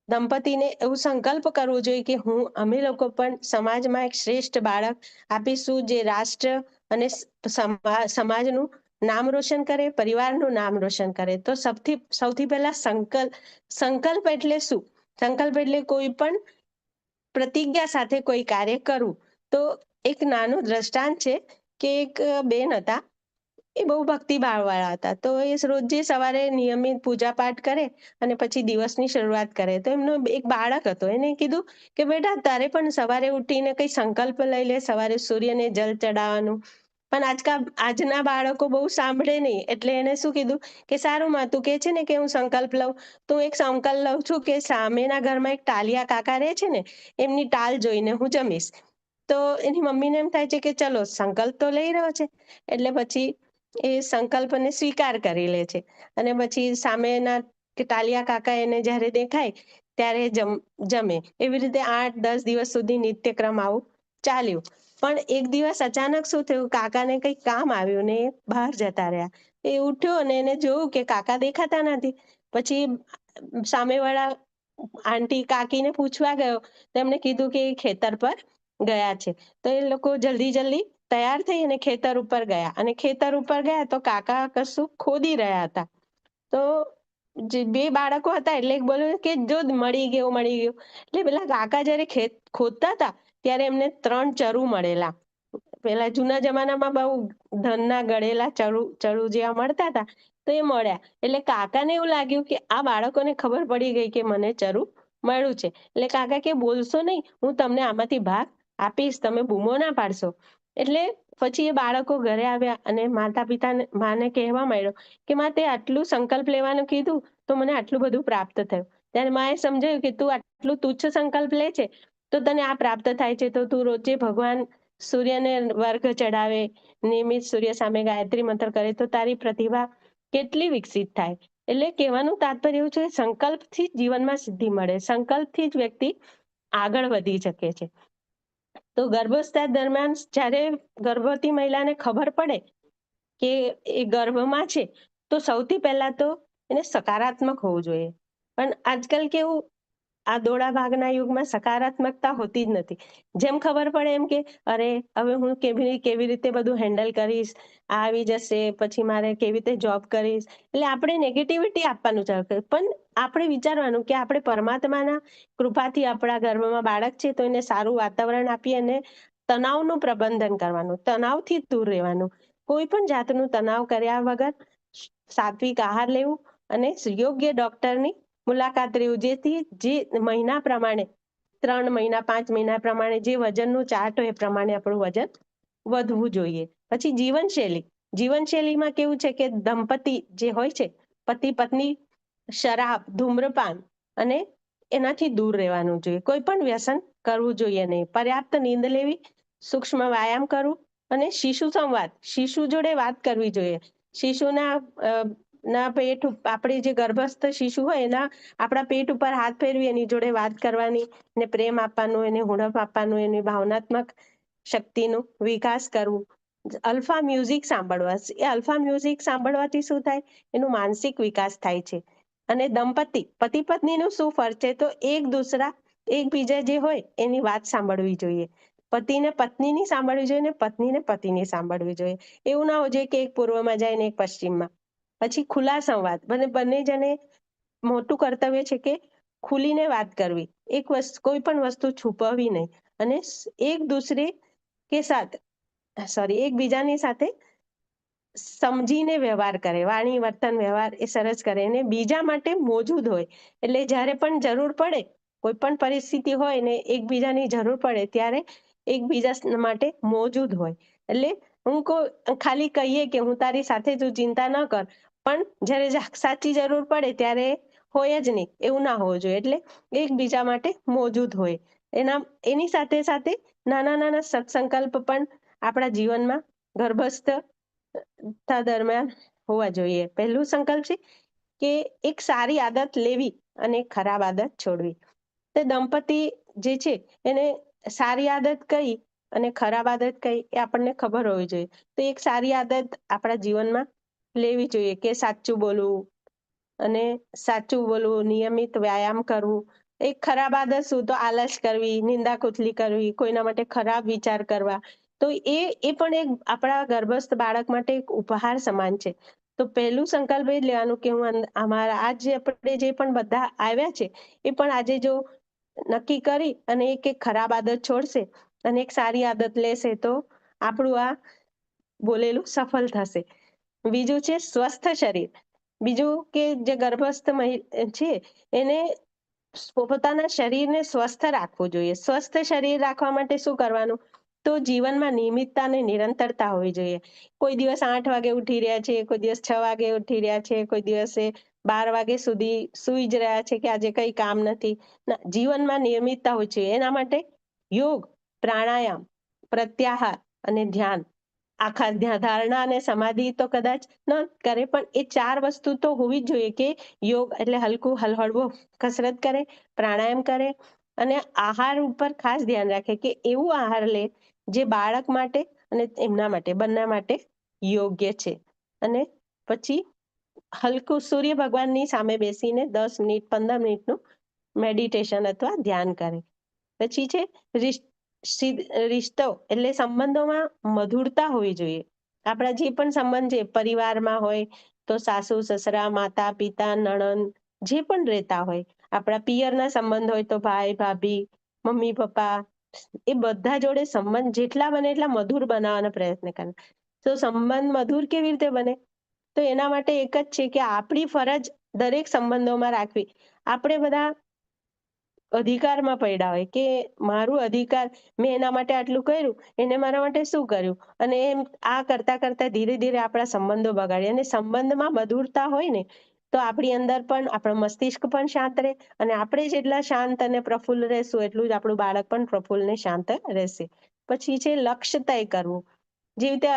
દંપતીને એવું સંકલ્પ કરવો જોઈએ કે અમે લોકો પણ સમાજમાં એક શ્રેષ્ઠ બાળક આપીશું જે રાષ્ટ્ર અને સમાજનું નામ રોશન કરે, પરિવારનું નામ રોશન કરે. તો સૌથી પહેલા સંકલ્પ એટલે શું? સંકલ્પ એટલે કોઈ પણ પ્રતિજ્ઞા સાથે કોઈ કાર્ય કરવું. તો એક નાનું દ્રષ્ટાંત છે કે એક બેન હતા, એ બહુ ભક્તિભાવ વાળા હતા. તો એ રોજે સવારે નિયમિત પૂજા પાઠ કરે અને પછી દિવસની શરૂઆત કરે. તો એમનો એક બાળક હતો, એને કીધું કે બેટા તારે પણ સવારે ઉઠીને કઈ સંકલ્પ લઈ લે, સવારે સૂર્યને જલ ચડાવવાનું. પણ આજના બાળકો બહુ સાંભળે નહીં, એટલે એને શું કીધું કે સારું માં, તું કે છે ને કે હું સંકલ્પ લઉં, તો એક સંકલ્પ લઉં છું કે સામેના ઘરમાં એક ટાલિયા કાકા રહે છે ને, એમની ટાલ જોઈને હું જમીશ. તો એની મમ્મીને એમ થાય છે કે ચલો સંકલ્પ તો લઈ રહ્યો છે, એટલે પછી એ સંકલ્પને સ્વીકાર કરી લે છે. અને પછી સામેના ટાલિયા કાકા એને જ્યારે દેખાય ત્યારે જમે. એવી રીતે 8-10 દિવસ સુધી નિત્યક્રમ આવું ચાલ્યું. પણ એક દિવસ અચાનક શું થયું, કાકાને કંઈક કામ આવ્યું ને એ બહાર જતા રહ્યા. એ ઉઠ્યો અને એને જોયું કે કાકા દેખાતા નથી. પછી સામેવાળા આંટી કાકીને પૂછવા ગયો તો એમણે કીધું કે એ ખેતર પર ગયા છે. તો એ લોકો જલ્દી જલ્દી તૈયાર થઈ અને ખેતર ઉપર ગયા. અને ખેતર ઉપર ગયા તો કાકા કશું ખોદી રહ્યા હતા. તો જે બે બાળકો હતા એટલે એક બોલ્યો કે જો મળી ગયું. એટલે પેલા કાકા જયારે ખેત ખોદતા હતા ત્યારે એમને 3 ચરુ મળેલા. પેલા જૂના જમાનામાં બહુ ધનના ગળેલા ચરુ જેવા મળતા હતા, તો એ મળ્યા. એટલે કાકાને એવું લાગ્યું કે આ બાળકોને ખબર પડી ગઈ કે મને ચરુ મળ્યું છે. એટલે કાકા કે બોલશો નહીં, હું તમને આમાંથી ભાગ આપીશ, તમે બૂમો ના પાડશો. એટલે પછી એ બાળકો ઘરે આવ્યા અને માતા પિતાને માને કહેવા માંડ્યો કે માં, તે આટલું સંકલ્પ લેવાનું કીધું તો મને આટલું બધું પ્રાપ્ત થયું. ત્યારે માએ સમજાયું કે તું આટલું તુચ્છ સંકલ્પ લે છે તો તને આ પ્રાપ્ત થાય છે. તો તું રોજે ભગવાન સૂર્યને વર્ઘ ચડાવે, નિયમિત સૂર્ય સામે ગાયત્રી મંત્ર કરે તો તારી પ્રતિભા કેટલી વિકસિત થાય. એટલે કહેવાનું તાત્પર્ય એવું છે, સંકલ્પથી જ જીવનમાં સિદ્ધિ મળે, સંકલ્પથી જ વ્યક્તિ આગળ વધી શકે છે. તો ગર્ભાવસ્થા દરમિયાન જ્યારે ગર્ભવતી મહિલાને ખબર પડે કે એ ગર્ભમાં છે તો સૌથી પહેલા તો એને સકારાત્મક હોવું જોઈએ. પણ આજકાલ કેવું, આ દોડા ભાગના યુગમાં સકારાત્મકતા હોતી જ નથી. જેમ ખબર પડે એમ કે અરે હવે હું કેવી રીતે બધું હેન્ડલ કરીશ, આ આવી જશે, પછી મારે કેવી રીતે જોબ કરીશ. એટલે આપણે નેગેટિવિટી આપવાનું ચાલુ કરીએ. પણ આપણે વિચારવાનું કે આપણે પરમાત્માના કૃપાથી આપણા ગર્ભમાં બાળક છે તો એને સારું વાતાવરણ આપી અને તણાવનું પ્રબંધન કરવાનું, તણાવથી દૂર રહેવાનું. કોઈ પણ જાતનું તણાવ કર્યા વગર સાત્વિક આહાર લેવું અને યોગ્ય ડોક્ટરની મુલાકાત લેવું, જેથી જે મહિના પ્રમાણે 3 મહિના 5 મહિના પ્રમાણે જે વજનનું ચાર્ટ હોય એ પ્રમાણે આપણું વજન વધવું જોઈએ. પછી જીવનશૈલીમાં કેવું છે કે દંપતી જે હોય છે, પતિ પત્ની શરાબ, ધૂમ્રપાન અને એનાથી દૂર રહેવાનું જોઈએ. કોઈ પણ વ્યસન કરવું જોઈએ નહીં. પર્યાપ્ત નીંદ લેવી, સૂક્ષ્મ વ્યાયામ કરવું અને શિશુ જોડે વાત કરવી જોઈએ. શિશુના ના પેટ, આપણે જે ગર્ભસ્થ શિશુ હોય એના આપણા પેટ ઉપર હાથ ફેરવી એની જોડે વાત કરવાની, એને પ્રેમ આપવાનું, એને ઉણપ આપવાનું, એની ભાવનાત્મક શક્તિનો વિકાસ કરવું. અલ્ફા મ્યુઝિક સાંભળવા, એ અલ્ફા મ્યુઝિક સાંભળવાથી શું થાય, એનું માનસિક વિકાસ થાય છે. અને પતિ પત્નીનું શું ફરજ છે, તો એકબીજા જે હોય એની વાત સાંભળવી જોઈએ. પતિને પત્નીની સાંભળવી જોઈએ ને પત્નીને પતિની સાંભળવી જોઈએ. એવું ના હોવું જોઈએ કે એક પૂર્વમાં જાય ને એક પશ્ચિમમાં. પછી ખુલ્લા સંવાદ, બંને જણે મોટું કર્તવ્ય છે કે ખુલીને વાત કરવી, કોઈ પણ વસ્તુ છુપાવવી નહીં, અને એકબીજાની સાથે સમજીને વ્યવહાર કરે, વાણી વર્તન વ્યવહાર એ સરસ કરે, અને બીજા માટે મોજૂદ હોય. એટલે જ્યારે પણ જરૂર પડે, કોઈ પણ પરિસ્થિતિ હોય ને એકબીજાની જરૂર પડે ત્યારે એકબીજા માટે મોજૂદ હોય. એટલે ખાલી કહીએ કે હું તારી સાથે તું ચિંતા ન કર, પણ જ્યારે સાચી જરૂર પડે ત્યારે હોય જ નહીં, એવું ના હોવું જોઈએ. એટલે એકબીજા માટે મોજૂદ હોય. એની સાથે સાથે નાના નાના સત્સંકલ્પ પણ આપણા જીવનમાં ગર્ભસ્થ દરમિયાન હોવા જોઈએ. પહેલું સંકલ્પ છે કે એક સારી આદત લેવી અને ખરાબ આદત છોડવી. તે દંપતી જે છે એને સારી આદત કઈ અને ખરાબ આદત કઈ એ આપણને ખબર હોવી જોઈએ. તો એક સારી આદત આપણા જીવનમાં લેવી જોઈએ કે સાચું બોલવું, નિયમિત વ્યાયામ કરવું. એક ખરાબ આદત શું? તો આલસ કરવી, નિંદા કુથલી કરવી, કોઈના માટે ખરાબ વિચાર કરવા. તો એ પણ એક આપણા ગર્ભસ્થ બાળક માટે એક ઉપહાર સમાન છે. તો પહેલું સંકલ્પ એ જ લેવાનું કે હું અમારા આપણે જે પણ બધા આવ્યા છે એ પણ આજે જો નક્કી કરી અને એક ખરાબ આદત છોડશે અને એક સારી આદત લેશે તો આપણું આ બોલેલું સફળ થશે. બીજું છે સ્વસ્થ શરીર. બીજું કે જે ગર્ભસ્થ છે એને પોતાના શરીરને સ્વસ્થ રાખવું જોઈએ. સ્વસ્થ શરીર રાખવા માટે શું કરવાનું? તો જીવનમાં નિયમિતતા અને નિરંતરતા હોવી જોઈએ. કોઈ દિવસ 8 વાગે ઉઠી રહ્યા છે, કોઈ દિવસ 6 વાગે ઉઠી રહ્યા છે, કોઈ દિવસે 12 વાગે સુધી સુઈ જ રહ્યા છે કે આજે કઈ કામ નથી. જીવનમાં નિયમિતતા હોય છે. એના માટે યોગ, પ્રાણાયામ, પ્રત્યાહાર અને ધ્યાન, આખા ધારણા અને સમાધિ તો કદાચ ન કરે, પણ એ 4 વસ્તુ તો હોવી જ જોઈએ. કે યોગ એટલે હળવો કસરત કરે, પ્રાણાયામ કરે, અને આહાર ઉપર ખાસ ધ્યાન રાખે કે એવું આહાર લે જે બાળક માટે અને એમના માટે બંને માટે યોગ્ય છે. અને પછી હલકું સૂર્ય ભગવાનની સામે બેસીને 10 મિનિટ 15 મિનિટનું મેડિટેશન અથવા ધ્યાન કરે. પછી છે રિશ્તો એટલે સંબંધોમાં મધુરતા હોવી જોઈએ. આપણા જે પણ સંબંધ છે પરિવારમાં હોય તો સાસુ સસરા, માતા પિતા, નણંદ જે પણ રહેતા હોય, આપણા પિયરના સંબંધ હોય તો ભાઈ ભાભી, મમ્મી પપ્પા, એ બધા જોડે સંબંધ જેટલા બને એટલા મધુર બનાવવાનો પ્રયત્ન કરે. તો સંબંધ મધુર કેવી રીતે બને? તો એના માટે એક જ છે કે આપણી ફરજ દરેક સંબંધોમાં રાખવી. આપણે બધા અધિકારમાં પડ્યા હોય કે મારું અધિકાર, મેં એના માટે આટલું કર્યું, એને મારા માટે શું કર્યું, અને એમ આ કરતા કરતા ધીરે ધીરે આપણા સંબંધો બગાડે. અને સંબંધમાં મધુરતા હોય ને તો આપણી અંદર પણ આપણો મસ્તિષ્ક પણ શાંત રહે, અને આપણે જેટલા શાંત અને પ્રફુલ્લ રહેશું એટલું જ આપણું બાળક પણ પ્રફુલ્લ ને શાંત રહેશે. પછી છે લક્ષ્ય તય કરવું. જેવી રીતે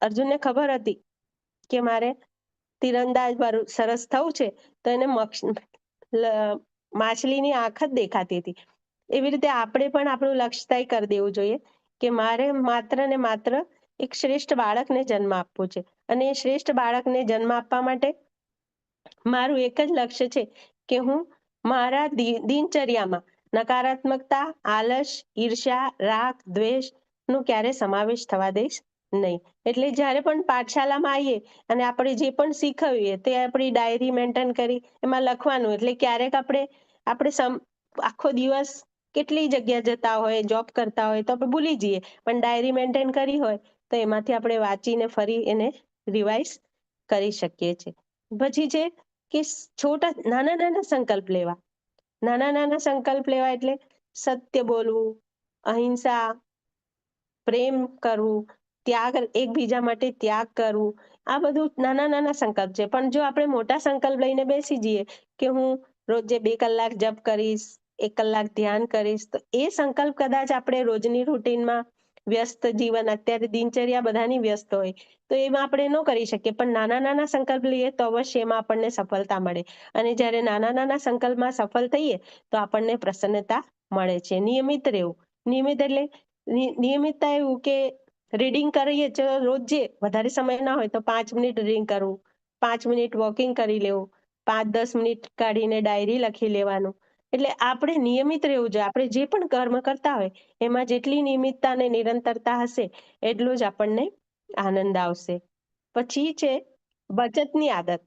અર્જુનને ખબર હતી કે મારે તીરંદાજ સરસ થવું છે, તો એને માછલીની આંખ જ દેખાતી હતી. એવી રીતે આપણે પણ આપણું લક્ષ્ય તય કરી દેવું જોઈએ કે મારે માત્ર ને માત્ર એક શ્રેષ્ઠ બાળકને જન્મ આપવો છે. અને એ શ્રેષ્ઠ બાળકને જન્મ આપવા માટે મારું એક જ લક્ષ્ય છે કે હું મારા દિનચર્યામાં નકારાત્મકતા, આલસ, ઈર્ષ્યા, રાગ, દ્વેષ નું ક્યારે સમાવેશ થવા દઈશ નહીં. એટલે જ્યારે પણ પાઠશાલામાં આવીએ અને આપણે જે પણ શીખવીએ તે આપણી ડાયરી મેન્ટેન કરી એમાં લખવાનું. એટલે ક્યારેક આપણે આખો દિવસ કેટલી જગ્યા જતા હોય, જોબ કરતા હોય તો આપણે ભૂલી જઈએ, પણ ડાયરી મેન્ટેન કરી હોય તો એમાંથી આપણે વાંચીને ફરી એને રિવાઇઝ કરી શકીએ છીએ. પછી છે કે નાના નાના સંકલ્પ લેવા. નાના નાના સંકલ્પ લેવા એટલે સત્ય બોલવું, અહિંસા, પ્રેમ કરવું, એકબીજા માટે ત્યાગ કરવું. આ બધું નાના નાના સંકલ્પ છે. પણ જો આપણે મોટા સંકલ્પ લઈને બેસી જઈએ કે હું રોજે 2 કલાક જપ કરીશ, 1 કલાક ધ્યાન કરીશ, તો એ સંકલ્પ કદાચ આપણે રોજની રૂટીનમાં વ્યસ્ત જીવન, અત્યારે દિનચર્યા બધાની વ્યસ્ત હોય તો એમાં આપણે ન કરી શકીએ. પણ નાના નાના સંકલ્પ લઈએ તો અવશ્ય એમાં આપણને સફળતા મળે. અને જ્યારે નાના નાના સંકલ્પમાં સફળ થઈએ તો આપણને પ્રસન્નતા મળે છે. નિયમિત રહેવું. નિયમિતતા એવું કે રીડિંગ કરીએ રોજે, વધારે સમય ના હોય તો 5 મિનિટ રીડિંગ કરવું, 5 મિનિટ વોકિંગ કરી લેવું, 5-10 મિનિટ કાઢીને ડાયરી લખી લેવાનું. એટલે આપણે નિયમિત રહેવું જોઈએ. આપણે જે પણ કર્મ કરતા હોય એમાં જેટલી નિયમિતતા અને નિરંતરતા હશે એટલો જ આપણને આનંદ આવશે. પછી છે બચતની આદત.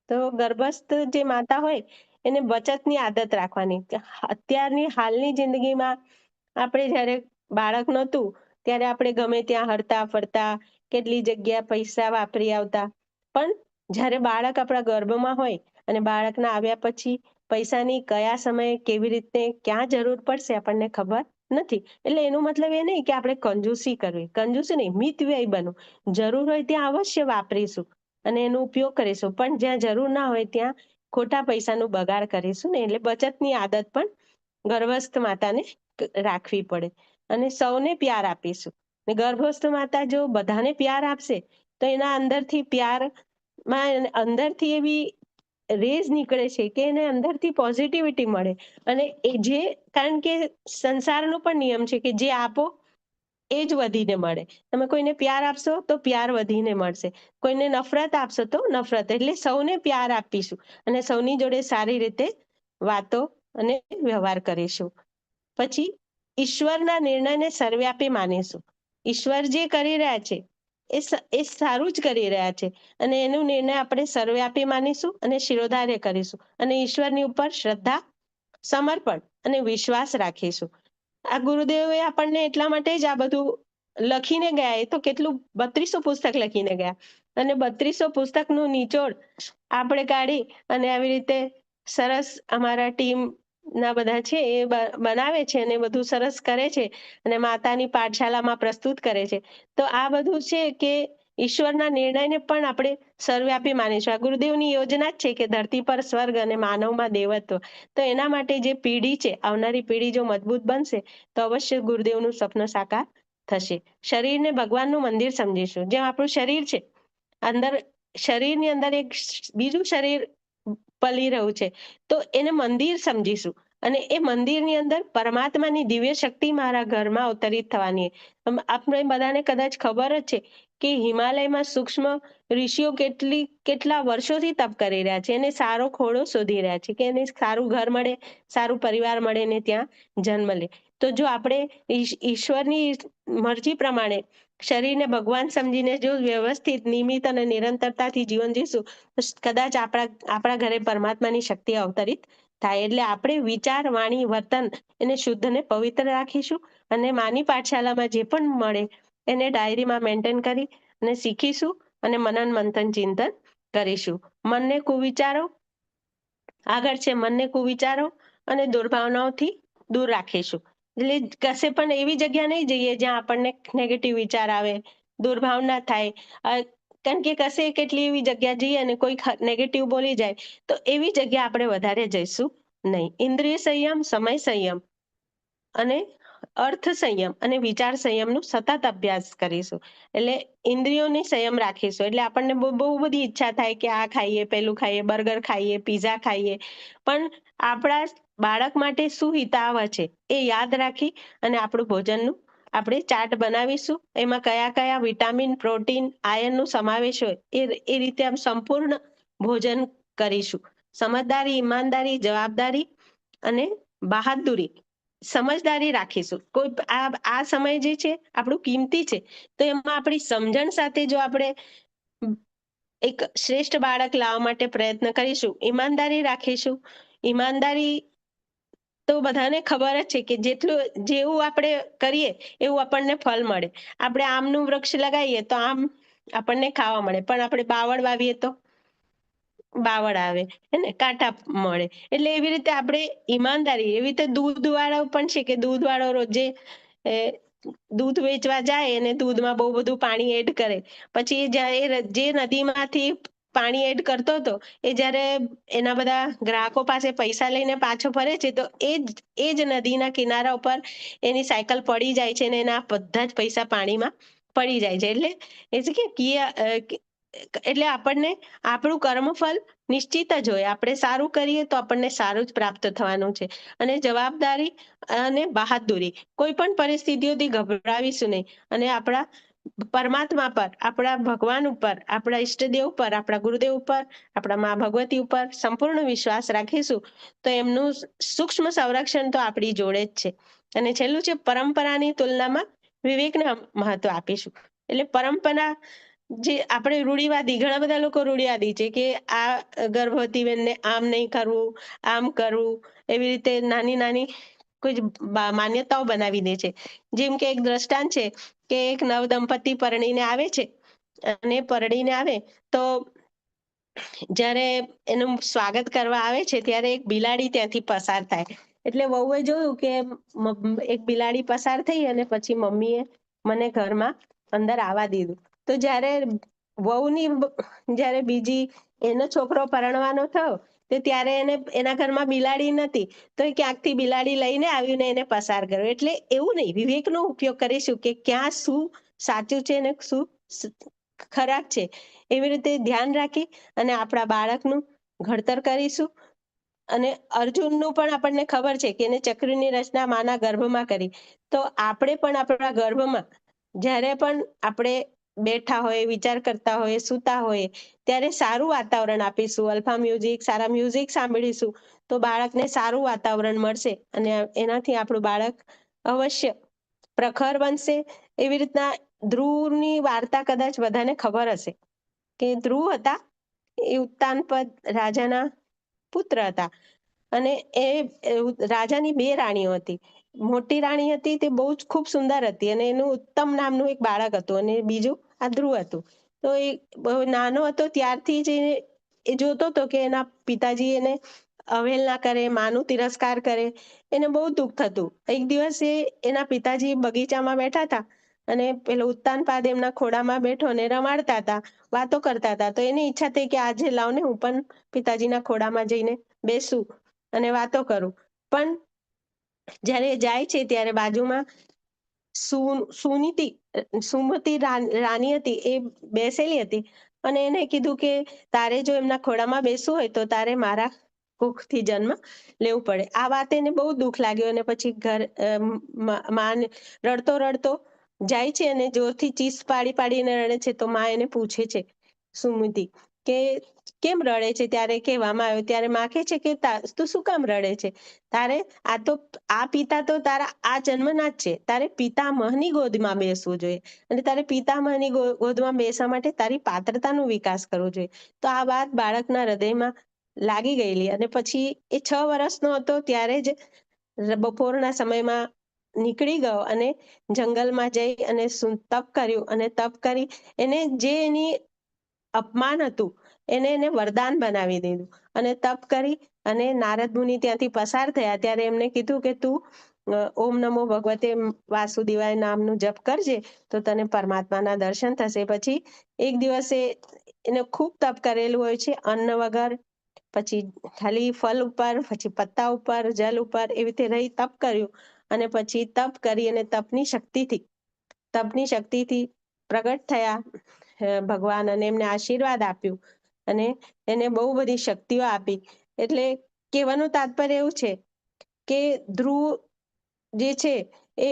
તો ગર્ભસ્થ જે માતા હોય એને બચતની આદત રાખવાની. અત્યારની હાલની જિંદગીમાં આપણે જ્યારે બાળક નહોતું ત્યારે આપણે ગમે ત્યાં હરતા ફરતા, કેટલી જગ્યા પૈસા વાપરી આવતા. પણ જ્યારે બાળક આપણા ગર્ભમાં હોય અને બાળકના આવ્યા પછી પૈસાની કયા સમયે કેવી રીતે ક્યાં જરૂર પડશે આપણને ખબર નથી. એટલે એનો મતલબ એ નહીં કે આપણે કંજૂસી કરવી, કંજૂસી નહીં, મિતવ્યયી બનવું. જરૂર હોય ત્યાં અવશ્ય વાપરીશું અને એનો ઉપયોગ કરીશું, પણ જ્યાં જરૂર ના હોય ત્યાં ખોટા પૈસાનું બગાડ કરીશું ને. એટલે બચતની આદત પણ ગર્ભસ્થ માતાને રાખવી પડે. અને સૌને પ્યાર આપીશું. ને ગર્ભસ્થ માતા જો બધાને પ્યાર આપશે તો એના અંદરથી પ્યારમાં અંદરથી એવી રેઝ નીકળે છે કે એને અંદરથી પોઝિટિવિટી મળે. અને એ જે, કારણ કે સંસારનો પણ નિયમ છે કે જે આપો એ જ વધીને મળે. તમે કોઈને પ્યાર આપશો તો પ્યાર વધીને મળશે, કોઈને નફરત આપશો તો નફરત. એટલે સૌને પ્યાર આપીશું અને સૌની જોડે સારી રીતે વાતો અને વ્યવહાર કરીશું. પછી ઈશ્વરના નિર્ણયને સર્વવ્યાપી માનીશું. ઈશ્વર જે કરી રહ્યા છે એ સારું જ કરી રહ્યા છે અને એનો નિર્ણય આપણે સર્વવ્યાપી માનીશું અને શિરોધાર્ય કરીશું અને ઈશ્વરની ઉપર શ્રદ્ધા, સમર્પણ અને વિશ્વાસ રાખીશું. આ ગુરુદેવે આપણને એટલા માટે જ આ બધું લખીને ગયા. એ તો કેટલું 3200 પુસ્તક લખીને ગયા અને 3200 પુસ્તકનું નિચોડ આપણે કાઢી અને આવી રીતે સરસ અમારા ટીમ ના બધા છે એ બનાવે છે અને બધું સરસ કરે છે અને માતાની પાઠશાલામાં પ્રસ્તુત કરે છે. તો આ બધું છે કે ઈશ્વરના નિર્ણયને પણ આપણે સર્વવ્યાપી માનીશું. આ ગુરુદેવની યોજના જ છે કે ધરતી પર સ્વર્ગ અને માનવમાં દેવત્વ. તો એના માટે જે પેઢી છે, આવનારી પેઢી જો મજબૂત બનશે તો અવશ્ય ગુરુદેવનું સપનું સાકાર થશે. શરીરને ભગવાનનું મંદિર સમજીશું. જેમ આપણું શરીર છે, અંદર શરીરની અંદર એક બીજું શરીર પલી રહ્યું છે, તો એને મંદિર સમજીશું અને એ મંદિરની અંદર પરમાત્માની દિવ્ય શક્તિ મારા ઘરમાં અવતરિત થવાની. આપણે બધાને કદાચ ખબર જ છે કે હિમાલયમાં સૂક્ષ્મ ઋષિઓ કેટલા વર્ષોથી તપ કરી રહ્યા છે, એને સારો ખોળો શોધી રહ્યા છે કે એને સારું ઘર મળે, સારું પરિવાર મળે ને ત્યાં જન્મ લે. તો જો આપણે ઈશ્વરની મરજી પ્રમાણે શરીરને ભગવાન સમજીને જો વ્યવસ્થિત, નિયમિત અને નિરંતરતાથી જીવન જીવશું તો કદાચ આપણા ઘરે પરમાત્માની શક્તિ અવતરિત થાય. એટલે આપણે વિચાર, વાણી, વર્તન એને શુદ્ધ અને પવિત્ર રાખીશું અને માની પાઠશાલામાં જે પણ મળે એને ડાયરીમાં મેન્ટેન કરી અને શીખીશું અને મનન મંથન ચિંતન કરીશું. મનને કુવિચારો આગળ છે, મનને કુવિચારો અને દુર્ભાવનાઓથી દૂર રાખીશું. એટલે કશે પણ એવી જગ્યા નહીં જઈએ જ્યાં આપણને નેગેટિવ વિચાર આવે, દુર્ભાવના થાય. કારણ કે કશે કેટલી એવી જગ્યા જઈએ અને કોઈ નેગેટિવ બોલી જાય તો એવી જગ્યા આપણે વધારે જઈશું નહીં. ઇન્દ્રિય સંયમ, સમય સંયમ અને અર્થ સંયમ અને વિચાર સંયમનું સતત અભ્યાસ કરીશું. એટલે ઇન્દ્રિયોની સંયમ રાખીશું. એટલે આપણને બહુ બધી ઈચ્છા થાય કે આ ખાઈએ, પેલું ખાઈએ, બર્ગર ખાઈએ, પીઝા ખાઈએ, પણ આપણા બાળક માટે શું હિતાવ છે એ યાદ રાખી અને આપણું ભોજનનું આપણે ચાર્ટ બનાવીશું. એમાં કયા કયા વિટામિન, પ્રોટીન, આયર્નનું સમાવેશ હોય એ રીતે આમ સંપૂર્ણ ભોજન કરીશું. સમજદારી, ઈમાનદારી, જવાબદારી અને બહાદુરી, સમજદારી રાખીશું. આ સમય જે છે આપણું કિંમતી છે, તો એમાં આપણી સમજણ સાથે જો આપણે એક શ્રેષ્ઠ બાળક લાવવા માટે પ્રયત્ન કરીશું, ઈમાનદારી રાખીશું. ઈમાનદારી તો બધાને ખબર જ છે કે જેવું આપણે કરીએ એવું આપણને ફળ મળે. આપણે આમનું વૃક્ષ લગાવીએ તો આમ આપણને ખાવા મળે, પણ આપણે બાવળ વાવીએ તો બાવળ આવે, એને કાંટા મળે. એટલે એવી રીતે આપણે ઈમાનદારી, એવી રીતે દૂધ વાળો પણ છે કે દૂધ વાળો રોજે એ, દૂધ વેચવા જાય અને દૂધમાં બહુ બધું પાણી એડ કરે, પછી જે નદીમાંથી પાણી એડ કરતો હતો એ જ્યારે એના બધા ગ્રાહકો પાસે પૈસા લઈને પાછો ફરે છે તો એ જ નદીના કિનારા ઉપર એની સાયકલ પડી જાય છે અને એના બધા જ પૈસા પાણીમાં પડી જાય છે. એટલે એ છે કે એટલે આપણને આપણું કર્મફળ નિશ્ચિત જ હોય. આપણે સારું કરીએ તો આપણને સારું જ પ્રાપ્ત થવાનું છે. અને જવાબદારી અને બહાદુરી, કોઈ પણ પરિસ્થિતિઓથી ગભરાવીશું નહીં અને આપણા પરમાત્મા પર, આપણા ભગવાન ઉપર, આપણા ઈષ્ટદેવ પર, આપણા ગુરુદેવ ઉપર, આપણા મા ભગવતી ઉપર સંપૂર્ણ વિશ્વાસ રાખીશું તો એમનું સૂક્ષ્મ સંરક્ષણ તો આપણી જોડે જ છે. અને છેલ્લું છે, પરંપરાની તુલનામાં વિવેકને મહત્વ આપીશું. એટલે પરંપરા જે આપણે રૂઢિવાદી, ઘણા બધા લોકો રૂઢિવાદી છે કે આ ગર્ભવતી બેનને આમ નહીં કરવું, આમ કરવું, એવી રીતે નાની નાની કોઈ માન્યતાઓ બનાવી દે છે. જેમ કે એક દ્રષ્ટાંત છે કે એક નવદંપતિ પરણીને આવે છે, અને પરણીને આવે તો જ્યારે એનું સ્વાગત કરવા આવે છે ત્યારે એક બિલાડી ત્યાંથી પસાર થાય. એટલે વહુએ જોયું કે એક બિલાડી પસાર થઈ અને પછી મમ્મીએ મને ઘરમાં અંદર આવવા દીધું. તો જ્યારે બીજી એનો છોકરો પરણવાનો થયો તો ત્યારે એને એના ઘરમાં બિલાડી નથી, તો એ ક્યાંકથી બિલાડી લઈને આવ્યું ને એને પસાર કર્યો. એટલે એવું નહીં, વિવેકનો ઉપયોગ કરીશું કે ક્યાં શું સાચું છે ને શું ખરાબ છે, એવી રીતે ધ્યાન રાખી અને આપણા બાળકનું ઘડતર કરીશું. અને અર્જુનનું પણ આપણને ખબર છે કે એને ચક્રની રચના માના ગર્ભમાં કરી. તો આપણે પણ આપણા ગર્ભમાં જ્યારે પણ આપણે બેઠા હોય, વિચાર કરતા હોય, સૂતા હોય, ત્યારે સારું વાતાવરણ આપીશું, અલ્ફા મ્યુઝિક, સારા મ્યુઝિક સાંભળીશું તો બાળકને સારું વાતાવરણ મળશે અને એનાથી આપણું બાળક અવશ્ય પ્રખર બનશે. એવી રીતના ધ્રુવની વાર્તા કદાચ બધાને ખબર હશે કે ધ્રુવ હતા એ ઉત્તાનપદ રાજાના પુત્ર હતા. અને એ રાજાની બે રાણીઓ હતી. મોટી રાણી હતી તે બહુ જ ખૂબ સુંદર હતી અને એનું ઉત્તમ નામનું એક બાળક હતું, અને બીજું આ ધ્રુવ હતું. તો એ બહુ નાનો હતો ત્યારથી જ એ જોતો હતો કે એના પિતાજી એને અવહેલના કરે, માનું તિરસ્કાર કરે, એને બહુ દુઃખ થતું. એક દિવસ એના પિતાજી બગીચામાં બેઠા હતા અને પેલો ઉત્તાનપાદ એમના ખોળામાં બેઠો ને રમાડતા હતા, વાતો કરતા હતા. તો એની ઈચ્છા થઈ કે આજે લાવને હું પણ પિતાજીના ખોળામાં જઈને બેસું અને વાતો કરું. પણ જ્યારે એ જાય છે ત્યારે બાજુમાં સુમતિ રાણી હતી, એ બેસેલી હતી અને એને કીધું કે તારે જો એમના ખોળામાં બેસવું હોય તો તારે મારા કુખથી જન્મ લેવું પડે. આ વાત એને બહુ દુઃખ લાગ્યું અને પછી માં રડતો રડતો જાય છે અને જોરથી ચીસ પાડી પાડીને રડે છે. તો માં એને પૂછે છે, સુમતિ, કે કેમ રડે છે? ત્યારે કહેવામાં આવ્યું, ત્યારે માં કહે છે કે તું શું કામ રડે છે? તારે આ પિતા તો તારા આ જન્મના જ છે, તારે પિતામહની ગોદમાં બેસવું જોઈએ અને તારે પિતામહની ગોદમાં બેસવા માટે તારી પાત્રતાનો વિકાસ કરવો જોઈએ. તો આ વાત બાળકના હૃદયમાં લાગી ગયેલી અને પછી એ 6 વર્ષનો હતો ત્યારે જ બપોરના સમયમાં નીકળી ગયો અને જંગલમાં જઈ અને તપ કર્યું અને તપ કરી એને જે એની અપમાન હતું એને વરદાન બનાવી દીધું. અને તપ કરી અને નારદ મુનિ ત્યાંથી પસાર થયા ત્યારે એમને કીધું કે તું ઓમ નમો ભગવતે વાસુદેવાય નામનું જપ કરજે તો તને પરમાત્માના દર્શન થશે. પછી એક દિવસે એને ખૂબ તપ કરેલું હોય છે, અન્ન વગર, પછી ખાલી ફલ ઉપર, પછી પત્તા ઉપર, જલ ઉપર, એવી રીતે રહી તપ કર્યું. અને પછી તપ કરી અને તપની શક્તિથી પ્રગટ થયા ભગવાન અને એમને આશીર્વાદ આપ્યું અને એને બહુ બધી શક્તિઓ આપી. એટલે કહેવાનું તાત્પર્ય એવું છે કે ધ્રુવ જે છે એ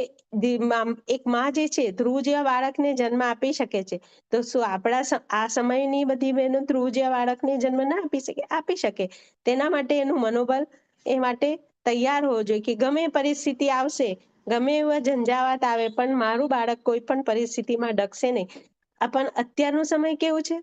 એક માં જે છે ધ્રુવ જેવા બાળકને જન્મ આપી શકે છે. તો શું આપણા આ સમયની બધી બહેનો ધ્રુવ જેવા બાળકને જન્મ ના આપી શકે? આપી શકે. તેના માટે એનું મનોબળ એ માટે તૈયાર હોવો જોઈએ કે ગમે પરિસ્થિતિ આવશે, ગમે એવા ઝંઝાવાત આવે, પણ મારું બાળક કોઈ પણ પરિસ્થિતિમાં ડગશે નહીં. પણ અત્યારનો સમય કેવું છે,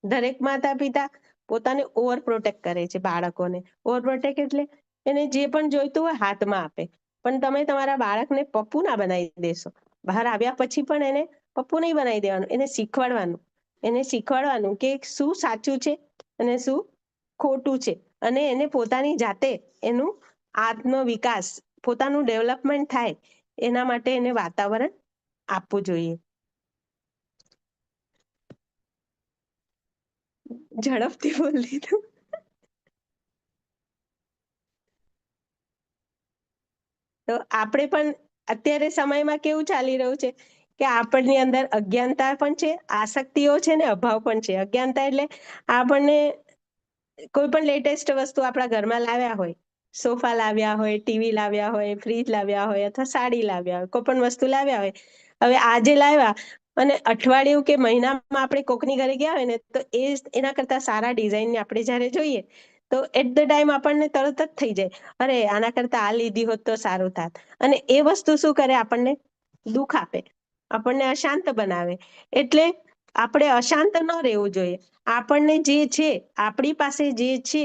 દરેક માતા પિતા પોતાને ઓવર પ્રોટેક્ટ કરે છે બાળકોને. ઓવર પ્રોટેક્ટ એટલે એને જે પણ જોઈતું હોય હાથમાં આપે, પણ તમે તમારા બાળકને પપ્પુ ના બનાવી દેશો. બહાર આવ્યા પછી પણ એને પપ્પુ નહીં બનાવી દેવાનું, એને શીખવાડવાનું કે શું સાચું છે અને શું ખોટું છે. અને એને પોતાની જાતે એનું આત્મવિકાસ, પોતાનું ડેવલપમેન્ટ થાય એના માટે એને વાતાવરણ આપવું જોઈએ. ઝડપથી બોલી લીધું. તો આપણે પણ અત્યારે સમયમાં કેવું ચાલી રહ્યું છે કે આપણની અંદર અજ્ઞાનતા પણ છે, આસક્તિઓ છે ને અભાવ પણ છે. અજ્ઞાનતા એટલે આપણને કોઈ પણ લેટેસ્ટ વસ્તુ આપણા ઘરમાં લાવ્યા હોય, સોફા લાવ્યા હોય, ટીવી લાવ્યા હોય, ફ્રીજ લાવ્યા હોય અથવા સાડી લાવ્યા હોય, કોઈ પણ વસ્તુ લાવ્યા હોય, હવે આજે લાવ્યા અને અઠવાડિયું કે મહિનામાં આપણે કોકની ઘરે ગયા હોય ને તો એના કરતા સારા ડિઝાઇન આપણે જ્યારે જોઈએ તો એટ ધ ટાઈમ આપણને તરત જ થઈ જાય, અરે આના કરતા આ લીધી હોત તો સારું થાત. અને એ વસ્તુ શું કરે, આપણને દુઃખ આપે, આપણને અશાંત બનાવે. એટલે આપણે અશાંત ન રહેવું જોઈએ. આપણને જે છે, આપણી પાસે જે છે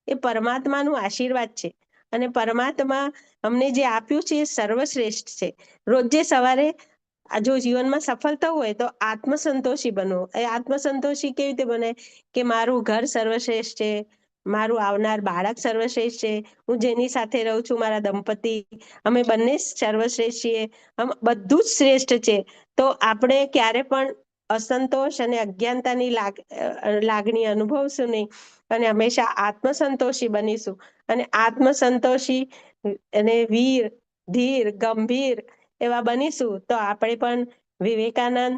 એ પરમાત્માનું આશીર્વાદ છે. અને પરમાત્મા અમને જે આપ્યું છે એ સર્વશ્રેષ્ઠ છે. રોજે સવારે જો જીવનમાં સફળ થવું હોય તો આત્મસંતોષી બનવું. એ આત્મસંતોષી કેવી રીતે બને કે મારું ઘર સર્વશ્રેષ્ઠ છે, મારું આવનાર બાળક સર્વશ્રેષ્ઠ છે, હું જેની સાથે રહું છું મારા દંપતિ, અમે બંને સર્વશ્રેષ્ઠ છીએ, બધું જ શ્રેષ્ઠ છે. તો આપણે ક્યારે પણ અસંતોષ અને અજ્ઞાનતાની લાગણી અનુભવશું નહીં, અને હંમેશા આત્મસંતોષી બનીશું. અને આત્મસંતોષી અને વીર, ધીર, ગંભીર એવા બનીશું તો આપણે પણ વિવેકાનંદ,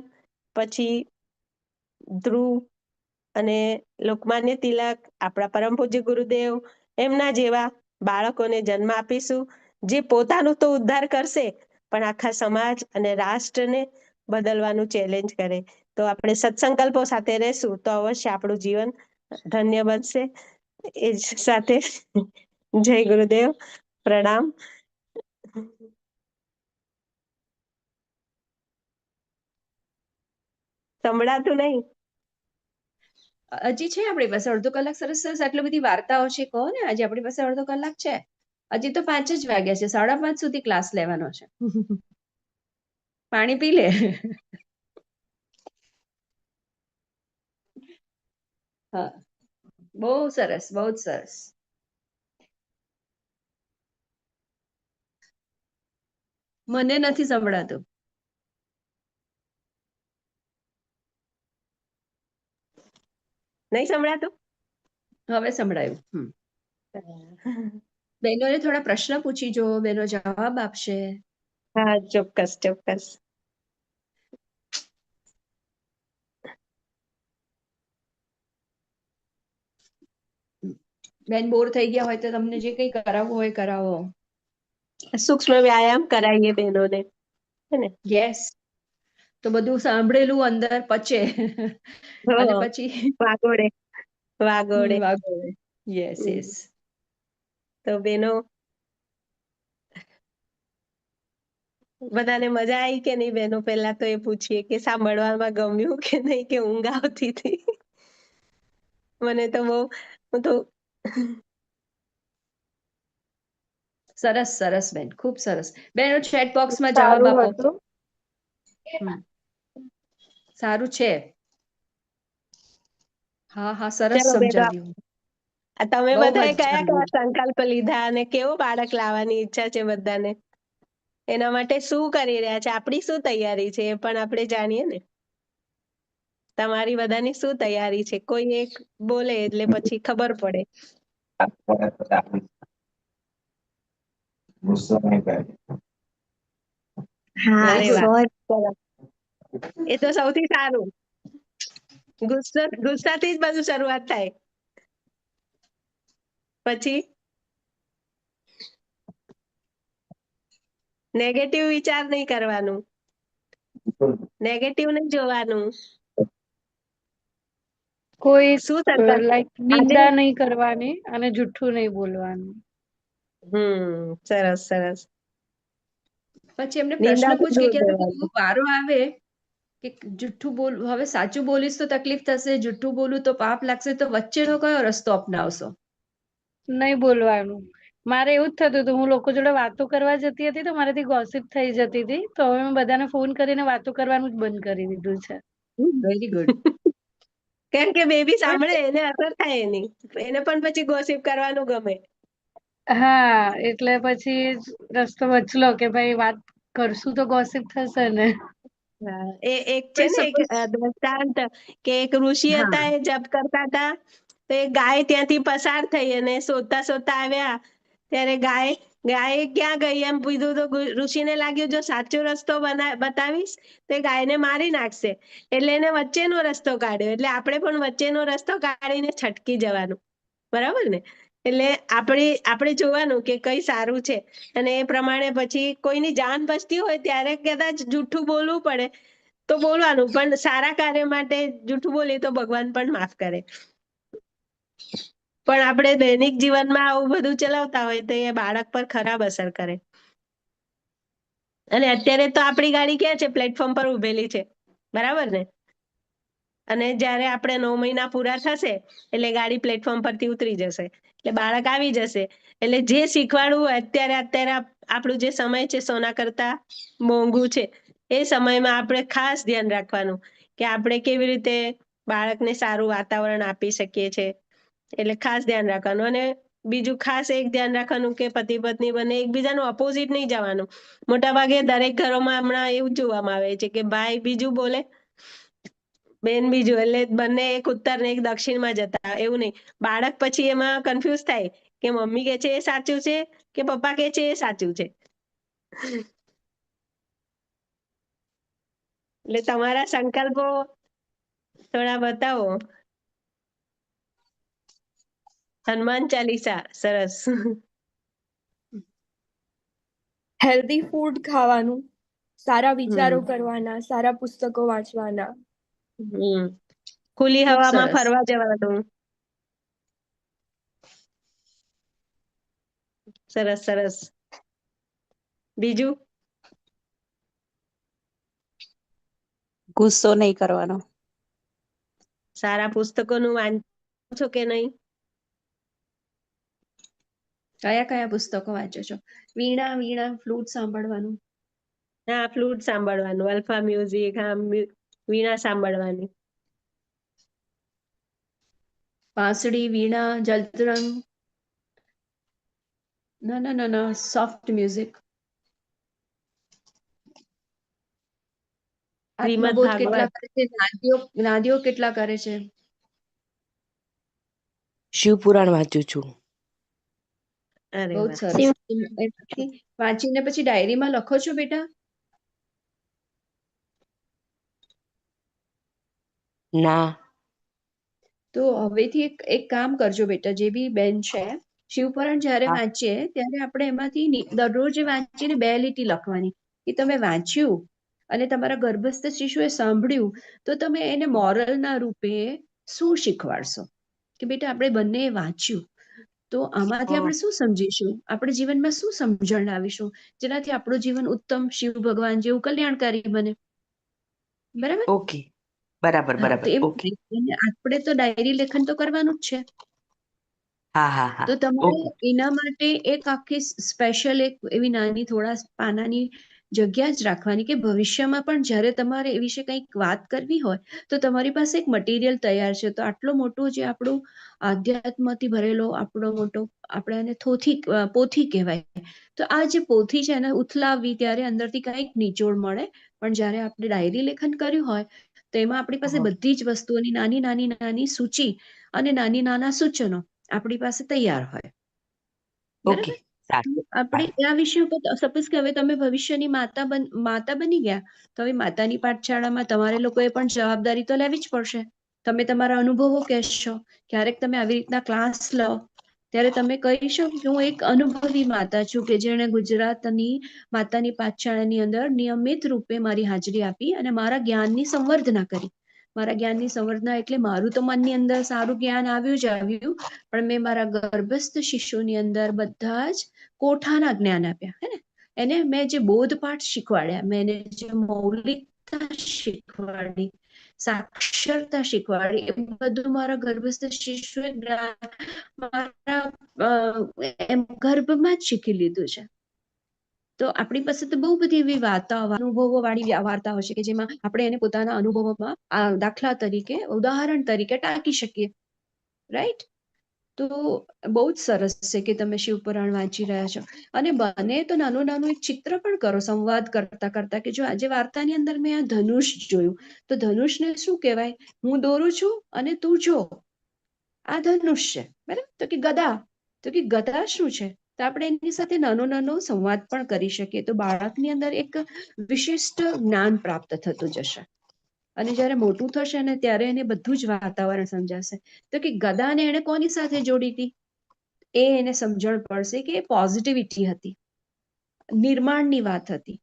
પછી ધ્રુવ અને લોકમાન્ય તિલક, આપણા પરમ પૂજ્ય ગુરુદેવ, એમના જેવા બાળકોને જન્મ આપીશું, જે પોતાનું તો ઉદ્ધાર કરશે પણ આખા સમાજ અને રાષ્ટ્રને બદલવાનું ચેલેન્જ કરે. તો આપણે સત્સંકલ્પો સાથે રહેશું તો અવશ્ય આપણું જીવન ધન્ય બનશે. એ જ સાથે જય ગુરુદેવ, પ્રણામ. સંભળાતું નહીં? હજી છે આપણી પાસે અડધો કલાક. સરસ સરસ આટલી બધી વાર્તાઓ છે, કહો ને. આજે આપણી પાસે અડધો કલાક છે. હજી તો 5 જ વાગ્યા છે, 5:30 સુધી ક્લાસ લેવાનો છે. પાણી પી લે. હા, બહુ સરસ, બહુ જ સરસ. મને નથી સંભળાતું. નહીં સંભળાતું? હવે સંભળાયું. બહેનોને થોડા પ્રશ્ન પૂછી જો, બહેનો જવાબ આપશે. હા, ચોક્કસ ચોક્કસ. બેન બોર થઈ ગયા હોય તો તમને જે કંઈ કરાવવું હોય કરાવો. સૂક્ષ્મ વ્યાયામ કરાવીએ બહેનોને, હે ને? યસ. તો બધું સાંભળેલું અંદર પચે અને પછી વાગોડે વાગોડે. Yes yes. તો બેનો, બધાને મજા આવી કે નહીં? બેનો પહેલા તો એ પૂછીએ કે સાંભળવામાં ગમ્યું કે નહીં, કે ઊંઘ આવતી હતી? મને તો બહુ, હું તો સરસ સરસ બેન, ખૂબ સરસ. બેન ચેટ બોક્સમાં જવાબ સારું આપો. હતું. સારું છે. હા હા, સરસ ચલો બેનો, સમજાવ્યું. તમે બહુ બધાએ મજા કયા આવી. કયા સંકલ્પ લીધા અને કેવું બાળક લાવવાની ઈચ્છા છે બધાને? એના માટે શું કરી રહ્યા છે? આપણી શું તૈયારી છે એ પણ આપણે જાણીએ ને. તમારી બધાની શું તૈયારી છે? કોઈ એક બોલે એટલે પછી ખબર પડે. હા, અરે વાહ, 100. સરસ. એ તો સૌથી સારું. ગુસ્સાથી જ બધું શરૂઆત થાય. પછી નેગેટિવ વિચાર નહીં કરવાનું, નેગેટિવ નહીં જોવાનું. કોઈ શું સંકલ્પ લાઈક આજે? નિંદા નહીં કરવાની અને જુઠ્ઠું નહીં બોલવાનું. સરસ સરસ. પછી એમને પ્રશ્ન નિંદાથી પૂછ કે દૂર ક્યારે રહેવાનું. વારો આવે કે જુઠ્ઠું બોલ, હવે સાચું બોલીશ તો તકલીફ થશે, જુઠ્ઠું બોલું તો પાપ લાગશે, તો વચ્ચેનો કયો રસ્તો અપનાવશો? નહીં બોલવાનું. મારે એવું જ થતું હતું. હું લોકો જોડે વાતો કરવા જતી હતી તો મારાથી ગોસિપ થઈ જતી હતી. તો હવે મેં બધાને ફોન કરીને વાતો કરવાનું જ બંધ કરી દીધું છે. Very good. કેમ કે બેબી સાંભળે એને અસર થાય એની, એને પણ પછી ગોસિપ કરવાનું ગમે. હા, એટલે પછી રસ્તો વચલો કે ભાઈ વાત કરશું તો ગોસિપ થશે ને. એ એક છે ને, એક સપોઝ દ્રષ્ટાંત કે એક ઋષિ હા હતા, એ જપ કરતા હતા. તો એક ગાય ત્યાંથી પસાર થઈ અને શોધતા શોધતા આવ્યા. ત્યારે ગાય ક્યાં ગઈ એમ કીધું તો ઋષિને લાગ્યું જો સાચો રસ્તો બતાવીશ તો એ ગાયને મારી નાખશે. એટલે એને વચ્ચેનો રસ્તો કાઢ્યો. એટલે આપણે પણ વચ્ચેનો રસ્તો કાઢીને છટકી જવાનું, બરાબર ને? એટલે આપણે જોવાનું કે કઈ સારું છે, અને એ પ્રમાણે પછી કોઈની જાન બચતી હોય ત્યારે કદાચ જૂઠું બોલવું પડે, તો બોલવાનું, પણ સારા કાર્ય માટે જૂઠું બોલીએ તો ભગવાન પણ માફ કરે. પણ આપણે દૈનિક જીવનમાં આવું બધું ચલાવતા હોય તો એ બાળક પર ખરાબ અસર કરે. અને અત્યારે તો આપણી ગાડી ક્યાં છે? પ્લેટફોર્મ પર ઉભેલી છે, બરાબર ને? અને જ્યારે આપણે 9 મહિના પૂરા થશે એટલે ગાડી પ્લેટફોર્મ પરથી ઉતરી જશે, એટલે બાળક આવી જશે. એટલે જે શીખવાડવું હોય અત્યારે આપણું જે સમય છે સોના કરતા મોંઘું છે, એ સમયમાં આપણે ખાસ ધ્યાન રાખવાનું કે આપણે કેવી રીતે બાળકને સારું વાતાવરણ આપી શકીએ છીએ. એટલે ખાસ ધ્યાન રાખવાનું. અને બીજું ખાસ એક ધ્યાન રાખવાનું કે પતિ પત્ની બંને એકબીજાનું અપોઝિટ નહીં જવાનું. મોટા ભાગે દરેક ઘરોમાં હમણાં એવું જોવામાં આવે છે કે ભાઈ બીજું બોલે, બેન બીજું, એટલે બંને એક ઉત્તર ને એક દક્ષિણમાં જતા. એવું નહીં, બાળક પછી એમાં કન્ફ્યુઝ થાય કે મમ્મી કે છે એ સાચું છે કે પપ્પા કે છે એ સાચું છે. એટલે તમારા સંકલ્પો થોડા બતાવો. હનુમાન ચાલીસા સરસ. હેલ્ધી ફૂડ ખાવાનું, સારા વિચારો હમ કરવાના, સારા પુસ્તકો વાંચવાના. હમ ખુલ્લી ખૂબ હવામાં સરસ. ફરવા જવાનું. સરસ સરસ. બીજું? ગુસ્સો નહીં કરવાનો. સારા પુસ્તકોનું વાંચો છો કે નહીં? કયા કયા પુસ્તકો વાંચો છો? વીણા ફ્લૂટ સાંભળવાનું. હા, ફ્લૂટ સાંભળવાનું, અલ્ફા મ્યુઝિક, હા, વીણા સાંભળવાની. બાંસળી, વીણા, જલતરંગ. ના, સોફ્ટ મ્યુઝિક. શ્રીમદ આત્મબોધ કેટલા ભાગવત. કરે છે? નાદીઓ કેટલા કરે છે? શિવપુરાણ વાંચું છું. અરે બહુ જ વાહ. સરસ. એમાંથી વાંચીને પછી ડાયરીમાં લખો છો બેટા? ના. તો હવેથી એક કામ કરજો બેટા, જે બી બેન છે, શિવપુરાણ જ્યારે હા. વાંચીએ ત્યારે આપણે એમાંથી દરરોજ વાંચીને 2 લીટી લખવાની કે તમે વાંચ્યું અને તમારા ગર્ભસ્થ શિશુએ સાંભળ્યું તો તમે એને મોરલના રૂપે શું શીખવાડશો કે બેટા આપણે બંને વાંચ્યું તો આમાંથી આપણે શું સમજીશું, આપણે જીવનમાં શું સમજણ લાવીશું જેનાથી આપણું જીવન ઉત્તમ શિવ ભગવાન જેવું કલ્યાણકારી બને. બરાબર? ઓકે. બરાબર હા, તો એમ ઓકે. આપણે તો ડાયરી લેખન તો કરવાનું જ છે. હા. તો તમારે ઓકે. એના માટે એક આખી સ્પેશિયલ એક એવી નાની થોડા પાનાની જગ્યા જ રાખવાની કે ભવિષ્યમાં પણ જ્યારે તમારે એ વિશે કંઈક વાત કરવી હોય તો તમારી પાસે એક મટીરિયલ તૈયાર છે. તો આટલો મોટો જે આપણું આધ્યાત્મથી ભરેલો આપણો મોટો, આપણે એને પોથી કહેવાય. તો આ જે પોથી છે એને ઉથલાવવી ત્યારે અંદરથી કંઈક નિચોડ મળે. પણ જ્યારે આપણે ડાયરી લેખન કર્યું હોય તો એમાં આપણી પાસે બધી જ વસ્તુઓની નાની સૂચિ અને નાના સૂચનો આપણી પાસે તૈયાર હોય. ઓકે. બરાબર? સારું. આપણે આ વિષય ઉપર સપોઝ કે હવે તમે ભવિષ્યની માતા બની ગયા તો હવે માતાની પાઠશાળામાં તમારે લોકોએ પણ જવાબદારી તો લેવી જ પડશે. તમે તમારા અનુભવો કહેશો. ક્યારેક તમે આવી રીતના ક્લાસ લો ત્યારે તમે કહીશો કે હું એક અનુભવી માતા છું કે જેણે ગુજરાતની માતાની પાઠશાળાની અંદર નિયમિત રૂપે મારી હાજરી આપી અને મારા જ્ઞાનની સંવર્ધના કરી. મારા જ્ઞાનની સંવર્ધના એટલે મારું તો મનની અંદર સારું જ્ઞાન આવ્યું, પણ મેં મારા ગર્ભસ્થ શિશુની અંદર બધા જ કોઠાના જ્ઞાન આપ્યા. હે ને? એને મેં જે બોધપાઠ શીખવાડ્યા, મેં એને જે મૌલિકતા શીખવાડી, સાક્ષરતા શીખવાડી, એ બધું મારા ગર્ભસ્થ શિશુએ મારા ગર્ભમાં જ શીખી લીધું છે. તો આપણી પાસે તો બહુ બધી એવી અનુભવો વાળી વાર્તાઓ છે કે જેમાં આપણે એને પોતાના અનુભવોમાં દાખલા તરીકે, ઉદાહરણ તરીકે ટાંકી શકીએ. રાઈટ? તો બહુ જ સરસ છે કે તમે શિવપુરાણ વાંચી રહ્યા છો. અને બને તો નાનું એક ચિત્ર પણ કરો સંવાદ કરતા કે જો આજે વાર્તાની અંદર મેં આ ધનુષ જોયું તો ધનુષને શું કહેવાય? હું દોરું છું અને તું જો, આ ધનુષ છે. બરાબર? તો કે ગદા, તો કે ગદા શું છે? તો આપણે એની સાથે નાનો સંવાદ પણ કરી શકીએ તો બાળકની અંદર એક વિશિષ્ટ જ્ઞાન પ્રાપ્ત થતું જશે. અને જ્યારે મોટું થશે ને ત્યારે એને બધું જ વાતાવરણ સમજાશે. તો કે ગદાને એને કોની સાથે જોડી હતી? એ એને સમજણ પડશે કે એ પોઝિટિવિટી હતી, નિર્માણની વાત હતી,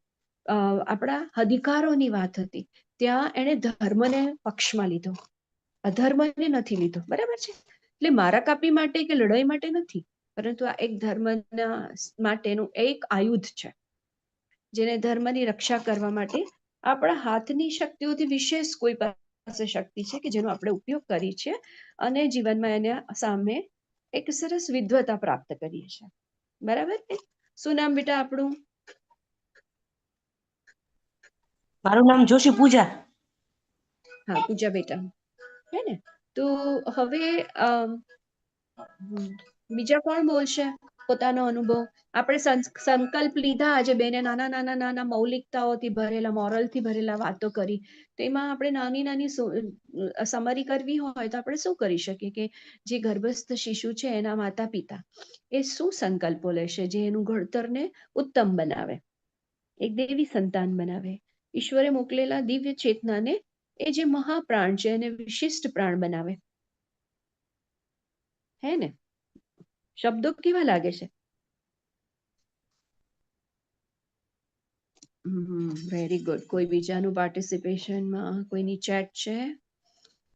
આપણા અધિકારોની વાત હતી. ત્યાં એણે ધર્મને પક્ષમાં લીધો, અધર્મને નથી લીધો. બરાબર છે? એટલે મારા કાપી માટે કે લડાઈ માટે નથી, પરંતુ આ એક ધર્મના માટેનું એક આયુધ છે, જેને ધર્મની રક્ષા કરવા માટે આપણા હાથની શક્તિઓથી વિશેષ કોઈ પાસે શક્તિ છે કે જેનો આપણે ઉપયોગ કરીએ છીએ અને જીવનમાં એના સામે એક સરસ વિદ્વતા પ્રાપ્ત કરીએ છીએ. બરાબર ને? શું નામ બેટા આપણું? મારું નામ જોશી પૂજા. હા, પૂજા બેટા, હે ને? તો હવે બીજા કોણ બોલશે પોતાનો અનુભવ? આપણે સંકલ્પ લીધા, આજે બેને નાના નાના નાના મૌલિકતાઓથી ભરેલા, મોરલથી ભરેલા વાતો કરી. તેમાં આપણે નાની નાની સમરી કરવી હોય તો આપણે શું કરી શકીએ કે જે ગર્ભસ્થ શિશુ છે એના માતા પિતા એ શું સંકલ્પો લેશે જે એનું ઘડતરને ઉત્તમ બનાવે, એક દેવી સંતાન બનાવે, ઈશ્વરે મોકલેલા દિવ્ય ચેતનાને એ જે મહાપ્રાણ છે એને વિશિષ્ટ પ્રાણ બનાવે. હે ને? શબ્દો કેવા લાગે છે? Very good. કોઈ બીજાનું પાર્ટિસિપેશનમાં કોઈની ચેટ છે?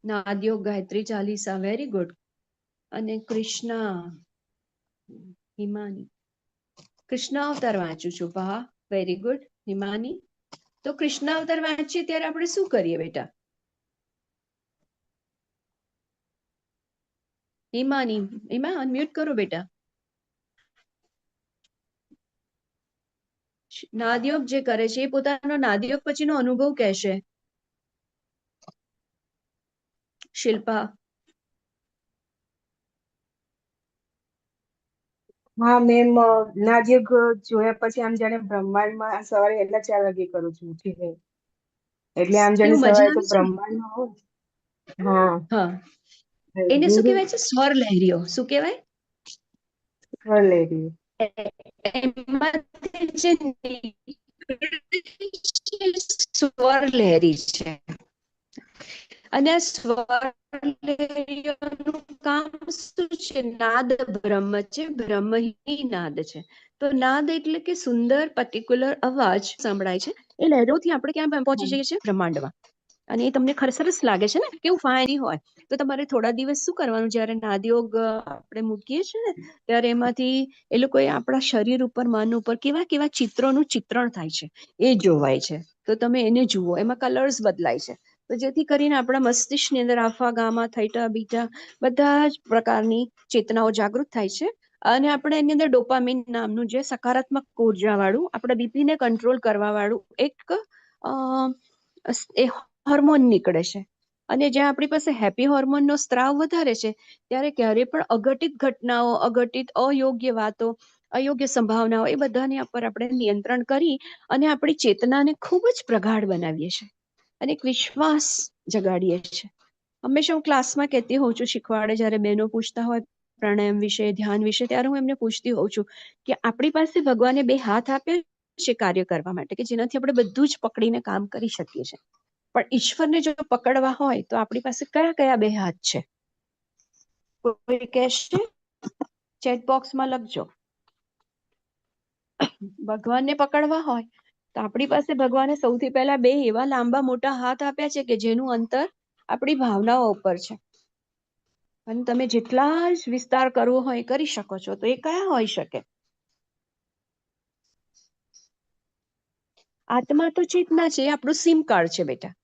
નાદ્યો ગાયત્રી ચાલીસા, વેરી ગુડ. અને કૃષ્ણા, હિમાની, કૃષ્ણાવતાર વાંચું છું. વાહ, વેરી ગુડ. હિમાની, તો કૃષ્ણાવતાર વાંચીએ ત્યારે આપણે શું કરીએ બેટા? હિમાની, હિમા અનમ્યુટ કરો બેટા. નાદયોગ જે કરે છે એ પોતાનો નાદયોગ પછીનો અનુભવ કહેશે. શિલ્પા? હા મેમ, નાદયોગ જોયા પછી આમ જાણે બ્રહ્માંડમાં સવારે વહેલા 4 વાગે કરું છું ઉઠીને, એટલે આમ જાણે કેવું મજા સવારે તો આવે છે? બ્રહ્માંડમાં હોય. હા, હા, એને શું કહેવાય છે? સ્વર લહેરીઓ. શું કહેવાય? સ્વર લહેરી. એમાંથી જે સ્વર લહેરી છે અને આ સ્વર લહેરીઓનું કામ શું છે? નાદ બ્રહ્મ છે, બ્રહ્મ હિ નાદ છે. તો નાદ એટલે કે સુંદર પર્ટિક્યુલર અવાજ સંભળાય છે. એ લહેરોથી આપણે ક્યાં પહોંચી જઈએ છીએ? બ્રહ્માંડમાં. અને એ તમને સરસ લાગે છે ને? કેવું ફાયરી હોય. તો તમારે થોડા દિવસ શું કરવાનું, જ્યારે નાદયોગ આપણે મૂકીએ છીએ ને ત્યારે એમાંથી એ લોકોએ આપણા શરીર ઉપર, મન ઉપર કેવા કેવા ચિત્રોનું ચિત્રણ થાય છે એ જોવાય છે. તો તમે એને જુઓ, એમાં કલર્સ બદલાય છે. તો જેથી કરીને આપણા મસ્તિષ્કની અંદર આલ્ફા, ગામા, થીટા, બીટા બધા જ પ્રકારની ચેતનાઓ જાગૃત થાય છે. અને આપણે એની અંદર ડોપામિન નામનું જે સકારાત્મક ઉર્જા વાળું, આપણા બીપીને કંટ્રોલ કરવા વાળું એક એ હોર્મોન નીકળે છે. અને જ્યાં આપણી પાસે હેપી હોર્મોનનો સ્ત્રાવ વધારે છે ત્યારે ક્યારે પણ અઘટિત ઘટનાઓ, અઘટિત અયોગ્ય વાતો, અયોગ્ય સંભાવનાઓ એ બધાની ઉપર આપણે નિયંત્રણ કરી અને આપણી ચેતનાને ખૂબ જ પ્રગાઢ બનાવીએ છીએ અને એક વિશ્વાસ જગાડીએ છીએ. હંમેશા હું ક્લાસમાં કહેતી હોઉં છું, શીખવાડે જ્યારે બહેનો પૂછતા હોય પ્રાણાયામ વિશે, ધ્યાન વિશે, ત્યારે હું એમને પૂછતી હોઉં છું કે આપણી પાસે ભગવાને 2 હાથ આપ્યા છે કાર્ય કરવા માટે કે જેનાથી આપણે બધું જ પકડીને કામ કરી શકીએ છીએ. પણ ઈશ્વરને જો પકડવા હોય તો આપણી પાસે કયા કયા 2 હાથ છે? કોઈ કહેશે? ચેટ બોક્સમાં લખજો. ભગવાનને પકડવા હોય તો આપણી પાસે ભગવાને સૌથી પહેલા 2 એવા લાંબા મોટા હાથ આપ્યા છે કે જેનું અંતર આપણી ભાવનાઓ ઉપર છે. અને તમે જેટલા જ વિસ્તાર કરવો હોય કરી શકો છો. તો એ કયા હોઈ શકે? આત્મા તો ચેતના છે, એ આપણું સિમ કાર્ડ છે બેટા.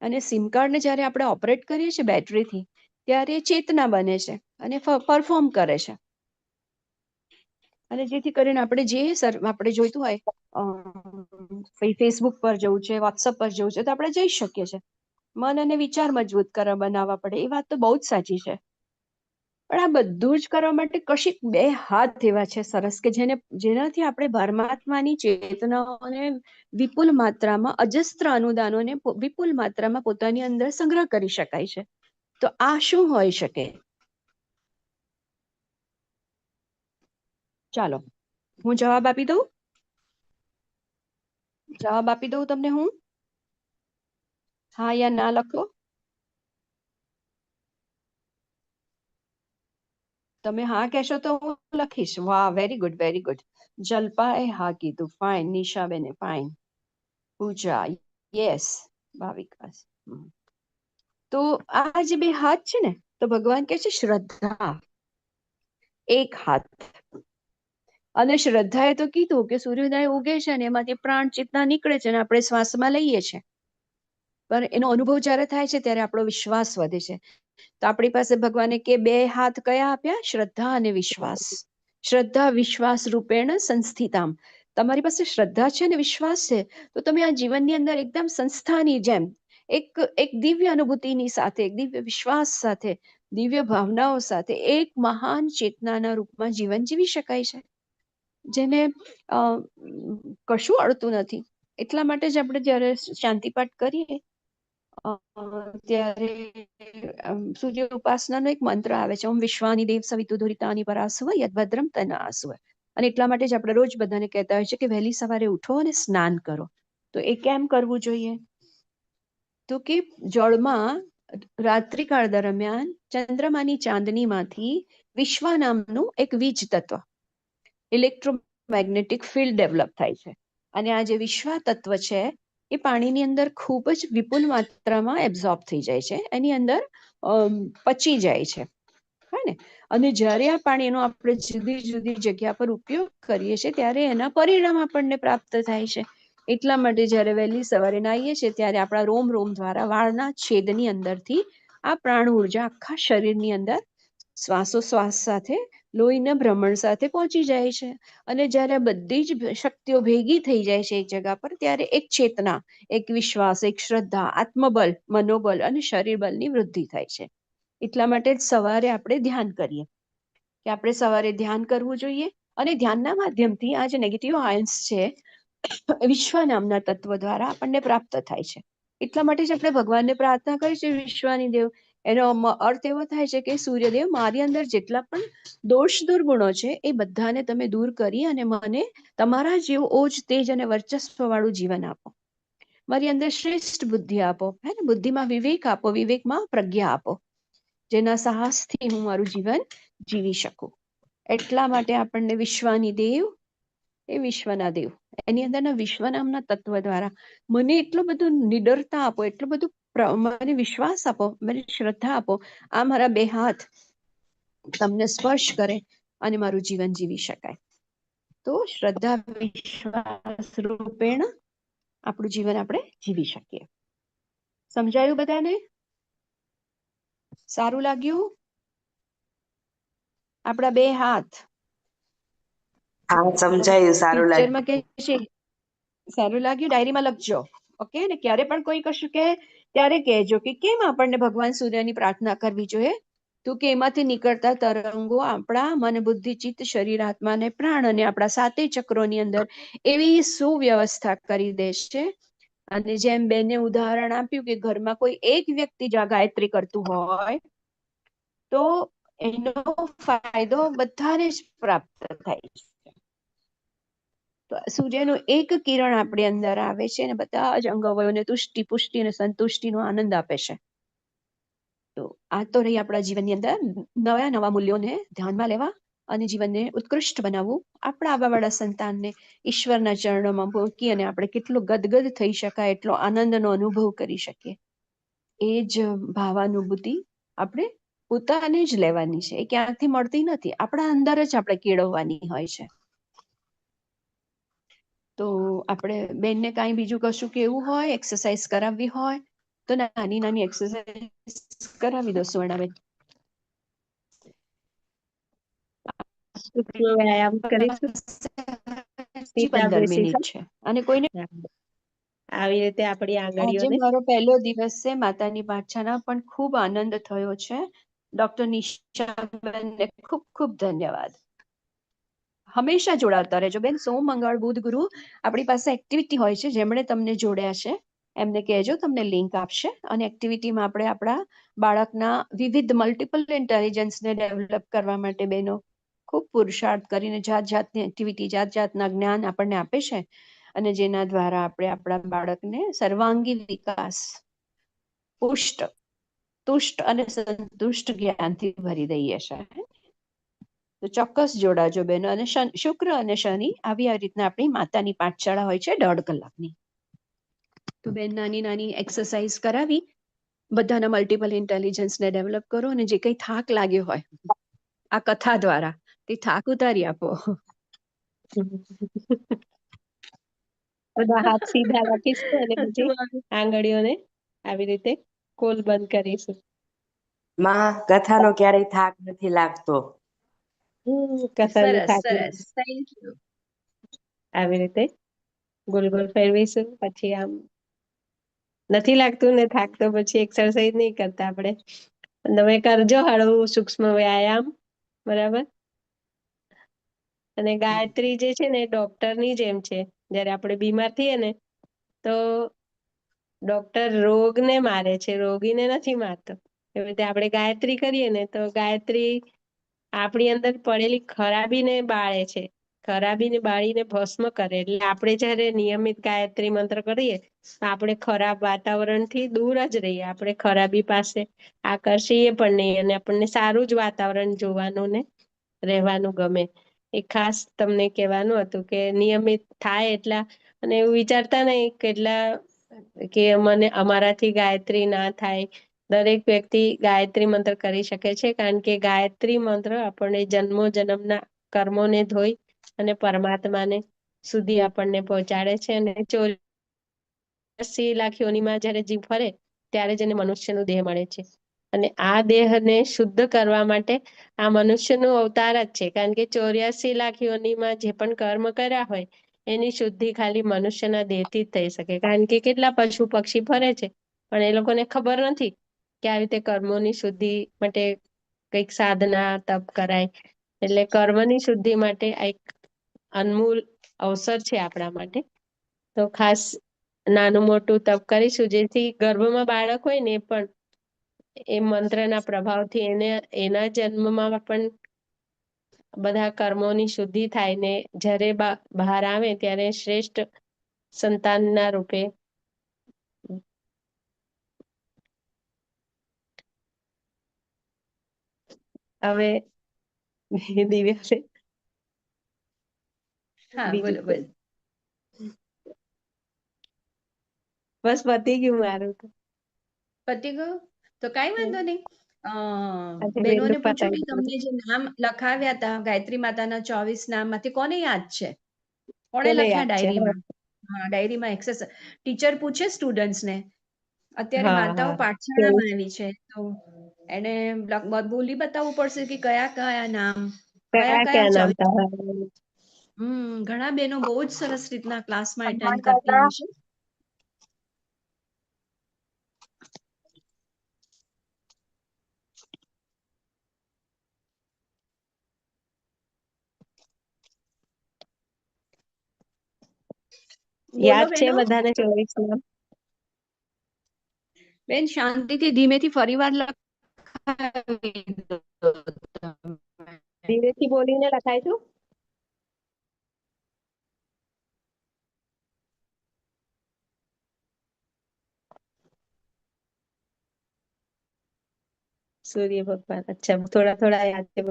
અને સિમ કાર્ડને જ્યારે આપણે ઓપરેટ કરીએ છીએ બેટરીથી ત્યારે ચેતના બને છે અને પરફોર્મ કરે છે. અને જેથી કરીને આપણે જે આપણે જોઈતું હોય, ફેસબુક પર જવું છે, વોટ્સઅપ પર જવું છે, તો આપણે જઈ શકીએ છીએ. મન અને વિચાર મજબૂત કરવા બનાવવા પડે, એ વાત તો બહુ જ સાચી છે. પણ આ બધું જ કરવા માટે કશીક 2 હાથ એવા છે સરસ કે જેનાથી આપણે પરમાત્માની ચેતનાઓને વિપુલ માત્રામાં, અજસ્ત્ર અનુદાનોને વિપુલ માત્રામાં પોતાની અંદર સંગ્રહ કરી શકાય છે. તો આ શું હોઈ શકે? ચાલો હું જવાબ આપી દઉં. જવાબ આપી દઉં તમને હું? હા યા ના લખો. તમે હા કહેશો તો હું લખીશ. વાહ, વેરી ગુડ, વેરી ગુડ. જલ્પાએ હા કીધું. ફાઇન. નિશાબેને ફાઇન. પૂજા યસ. ભાવિકાસ. તો આ જે બે હાથ છે ને, તો ભગવાન કહે છે શ્રદ્ધા એક હાથ. અને શ્રદ્ધાએ તો કીધું કે સૂર્યોદય ઉગે છે ને એમાંથી પ્રાણ ચેતના નીકળે છે અને આપણે શ્વાસમાં લઈએ છીએ. પણ એનો અનુભવ જ્યારે થાય છે ત્યારે આપણો વિશ્વાસ વધે છે. તો આપણી પાસે ભગવાને કે બે હાથ કયા આપ્યા? શ્રદ્ધા અને વિશ્વાસ. શ્રદ્ધા વિશ્વાસ રૂપેણ સંસ્થિતામ. તમારી પાસે શ્રદ્ધા છે અને વિશ્વાસ છે તો તમે આ જીવનની અંદર એકદમ સંસ્થાની જેમ એક દિવ્ય અનુભૂતિની સાથે, એક દિવ્ય વિશ્વાસ સાથે, દિવ્ય ભાવનાઓ સાથે એક મહાન ચેતનાના રૂપમાં જીવન જીવી શકાય છે, જેને કશું અડતું નથી. એટલા માટે જ આપણે જ્યારે શાંતિપાઠ કરીએ ત્યારે સૂર્ય ઉપાસનાનો એક મંત્ર આવે છે, ઓમ વિશ્વાની દેવ સવિતુર્ધરિતાની પરાસવ યદ્ભદ્રમ તન્નાસવ. અને એટલા માટે જ આપણે રોજ બધાને કહેતા હોય છે કે વહેલી સવારે ઉઠો અને સ્નાન કરો. તો એ કેમ કરવું જોઈએ? તો કે જળમાં રાત્રિકાળ દરમિયાન ચંદ્રમાની ચાંદનીમાંથી વિશ્વા નામનું એક વીજ તત્વ, ઇલેક્ટ્રોમેગ્નેટિક ફિલ્ડ ડેવલપ થાય છે. અને આ જે વિશ્વા તત્વ છે એ પાણીની અંદર ખૂબ જ વિપુલ માત્રામાં એબ્ઝોર્બ થઈ જાય છે, એની અંદર પચી જાય છે, હે ને. અને જ્યારે આ પાણીનો આપણે જુદી જુદી જગ્યા પર ઉપયોગ કરીએ છીએ ત્યારે એના પરિણામ આપણને પ્રાપ્ત થાય છે. એટલા માટે જ્યારે વહેલી સવારે નાહીએ છીએ ત્યારે આપણા રોમ રોમ દ્વારા વાળના છેદની અંદરથી આ પ્રાણ ઉર્જા આખા શરીરની અંદર શ્વાસોશ્વાસ સાથે લોહીના ભ્રમણ સાથે પહોંચી જાય છે. અને જ્યારે બધી જ શક્તિઓ ભેગી થઈ જાય છે એક જગ્યા પર ત્યારે એક ચેતના, એક વિશ્વાસ, એક શ્રદ્ધા, આત્મબળ, મનોબળ અને શરીર બળની વૃદ્ધિ થાય છે. એટલા માટે જ સવારે આપણે ધ્યાન કરીએ કે આપણે સવારે ધ્યાન કરવું જોઈએ. અને ધ્યાનના માધ્યમથી આ જે નેગેટિવ આયન્સ છે વિશ્વ નામના તત્વ દ્વારા આપણને પ્રાપ્ત થાય છે. એટલા માટે જ આપણે ભગવાનને પ્રાર્થના કરી છે વિશ્વાની દેવ. એનો અર્થ એવો થાય છે કે સૂર્યદેવ, મારી અંદર જેટલા પણ દોષ દુર્ગુણો છે એ બધાને તમે દૂર કરી અને મને તમારા જેવું ઓજ, તેજ અને વર્ચસ્વ વાળું જીવન આપો. મારી અંદર શ્રેષ્ઠ બુદ્ધિ આપો, હે ને. બુદ્ધિમાં વિવેક આપો, વિવેકમાં પ્રજ્ઞા આપો, જેના સાહસથી હું મારું જીવન જીવી શકું. એટલા માટે આપણને વિશ્વાની દેવ, એ વિશ્વના દેવ, એની અંદરના વિશ્વ નામના તત્વ દ્વારા મને એટલું બધું નિડરતા આપો, એટલું બધું મને વિશ્વાસ આપો, મને શ્રદ્ધા આપો, આ મારા બે હાથ તમને સ્પર્શ કરે અને મારું જીવન જીવી શકાય. તો શ્રદ્ધા વિશ્વાસ રૂપેણ આપણું જીવન આપણે જીવી શકીએ. સમજાયું બધાને? સારું લાગ્યું? આપણા બે હાથ હા, સમજાયું, સારું લાગ્યું. પિક્ચરમાં કે છે, સારું લાગ્યું? ડાયરીમાં લખજો, ઓકે? ને ક્યારે પણ કોઈ કશું કે ત્યારે કહેજો કે કેમ આપણને ભગવાન સૂર્યની પ્રાર્થના કરવી જોઈએ. તો કે એમાંથી નીકળતા તરંગો આપણા મન, બુદ્ધિ, ચિત્ત, શરીર, આત્મા અને પ્રાણ અને આપણા સાતે ચક્રોની અંદર એવી સુવ્યવસ્થા કરી દેશે. અને જેમ બેને ઉદાહરણ આપ્યું કે ઘરમાં કોઈ એક વ્યક્તિ ગાયત્રી કરતું હોય તો એનો ફાયદો બધાને જ પ્રાપ્ત થાય છે. તો સૂર્યનું એક કિરણ આપણી અંદર આવે છે અને બધા જ અંગવયોને તુષ્ટિ, પુષ્ટિ અને સંતુષ્ટિનો આનંદ આપે છે. તો આ તો રહી આપણા જીવનની અંદર નવા નવા મૂલ્યોને ધ્યાનમાં લેવા અને જીવનને ઉત્કૃષ્ટ બનાવવું. આપણા આવાવાળા સંતાનને ઈશ્વરના ચરણોમાં મૂકી અને આપણે કેટલું ગદગદ થઈ શકાય એટલો આનંદનો અનુભવ કરી શકીએ. એ જ ભાવાનુભૂતિ આપણે પોતાને જ લેવાની છે. એ ક્યાંથી મળતી નથી, આપણા અંદર જ આપણે કેળવવાની હોય છે. તો આપણે બેનને કાંઈ બીજું કશું કેવું હોય, એક્સરસાઇઝ કરાવવી હોય તો નાની નાની એક્સરસાઇઝ કરાવી દો સ્વર્ણાબેન. વ્યાયામ કરીશું. 15 મિનિટ છે. અને કોઈને આવી રીતે આપણી આજે આંગળીઓને મારો પહેલો દિવસ છે માતાની પાઠશાળા, પણ ખૂબ આનંદ થયો છે. ડોક્ટર નિશાબેનને ખૂબ ખૂબ ધન્યવાદ. હંમેશા જોડાતા રહેજો બેન. સોમ, મંગળ, બુધ, ગુરુ આપણી પાસે એક્ટિવિટી હોય છે. જેમણે તમને જોડ્યા છે એમને કહેજો, તમને લિંક આપશે. અને એક્ટિવિટીમાં આપણે આપણા બાળકના વિવિધ મલ્ટિપલ ઇન્ટેલિજન્સને ડેવલપ કરવા માટે બહેનો ખૂબ પુરુષાર્થ કરીને જાત જાતની એક્ટિવિટી, જાત જાતના જ્ઞાન આપણને આપે છે. અને જેના દ્વારા આપણે આપણા બાળકને સર્વાંગી વિકાસ પુષ્ટ, તુષ્ટ અને સંતુષ્ટ જ્ઞાનથી ભરી દઈએ છીએ. તો ચોક્કસ જોડાજો બેનો. અને શુક્ર અને શનિ આવી રીતના આપણી માતાની પાઠશાળા હોય છે 1.5 કલાકની. તો બેન નાની નાની એક્સરસાઇઝ કરાવી બધાના મલ્ટિપલ ઇન્ટેલિજન્સને ડેવલપ કરો અને જે કંઈ થાક લાગ્યો હોય આ કથા દ્વારા તે થાક ઉતારી આપો. બધા હાથ સીધા રાખીશું અને પછી આંગળીઓને આવી રીતે કોલ બંધ કરીશું. માં કથાનો ક્યારેય થાક નથી લાગતો. કથાનો સરસ થાક સરસ, થેન્ક યુ. આવી રીતે ગોલ ગોલ ફેરવીશું. પછી આમ નથી લાગતું ને થાક તો પછી એક્સરસાઇઝ નહીં કરતા આપણે. તમે કરજો હળવું સૂક્ષ્મ વ્યાયામ, બરાબર. અને ગાયત્રી જે છે ને ડોક્ટરની જેમ છે. જ્યારે આપણે બીમાર થઈએ ને તો ડોક્ટર રોગને મારે છે, રોગીને નથી મારતો. એવી રીતે આપણે ગાયત્રી કરીએ ને તો ગાયત્રી આપણી અંદર પડેલી ખરાબીને બાળે છે. ખરાબીને બાળીને ભસ્મ કરે. એટલે આપણે જ્યારે નિયમિત ગાયત્રી મંત્ર કરીએ તો આપણે ખરાબ વાતાવરણથી દૂર જ રહીએ. આપણે ખરાબી પાસે આકર્ષીએ પણ નહીં અને આપણને સારું જ વાતાવરણ જોવાનું ને રહેવાનું ગમે. એ ખાસ તમને કહેવાનું હતું કે નિયમિત થાય એટલા, અને એવું વિચારતા નહીં કેટલા કે મને અમારાથી ગાયત્રી ના થાય. દરેક વ્યક્તિ ગાયત્રી મંત્ર કરી શકે છે, કારણ કે ગાયત્રી મંત્ર આપણને જન્મો જન્મના કર્મોને ધોઈ અને પરમાત્માને સુધી આપણને પહોંચાડે છે. અને 84 લાખ યોનિમાં જ્યારે જીવ ફરે ત્યારે જ એને મનુષ્યનો દેહ મળે છે. અને આ દેહને શુદ્ધ કરવા માટે આ મનુષ્યનો અવતાર જ છે, કારણ કે 84 લાખ યોનિમાં જે પણ કર્મ કર્યા હોય એની શુદ્ધિ ખાલી મનુષ્યના દેહથી જ થઈ શકે. કારણ કે કેટલા પશુ પક્ષી ફરે છે પણ એ લોકોને ખબર નથી કે આવી રીતે કર્મોની શુદ્ધિ માટે કંઈક સાધના તપ કરાય. એટલે કર્મની શુદ્ધિ માટે આ એક અનમોલ અવસર છે આપણા માટે. તો ખાસ નાનું મોટું તપ કરીશું, જેથી ગર્ભમાં બાળક હોય ને એ પણ એ મંત્રના પ્રભાવથી એના જન્મમાં પણ બધા કર્મોની શુદ્ધિ થાય ને જ્યારે બહાર આવે ત્યારે શ્રેષ્ઠ સંતાનના રૂપે હવે દિવ્યા હા, બીજું બોલો બોલો. બસ પતી ગયું મારું તો. પતી ગયું? તો કાંઈ વાંધો નહીં. આજે બહેનોને વહેલું પૂછો કે પતાવી દીધું. તમને જે નામ લખાવ્યા હતા ગાયત્રી માતાના 24 નામમાંથી કોને યાદ છે? કોણે કોને લખ્યા યાદ છે? ડાયરીમાં? હા, ડાયરીમાં એક્સરસાઇઝ ટીચર પૂછે સ્ટુડન્ટ્સને. અત્યારે હા માતાઓ હા પાઠશાળામાં આવી છે તો એને બોલી બતાવવું પડશે કે કયા કયા નામ, કયા કયા કયા નામ 24. તમારા? ઘણા બહેનો બહુ જ સરસ રીતના ક્લાસમાં એટેન્ડ કરતી હશે. બોલો યાદ છે બહેનો. બધાને 24 નામ? બેન શાંતિથી ધીમેથી ફરીવાર લખાવી દો તમે. ધીરેથી બોલીને લખાય છું. સૂર્ય ભગવાન, અચ્છા, થોડા થોડા યાદ છે.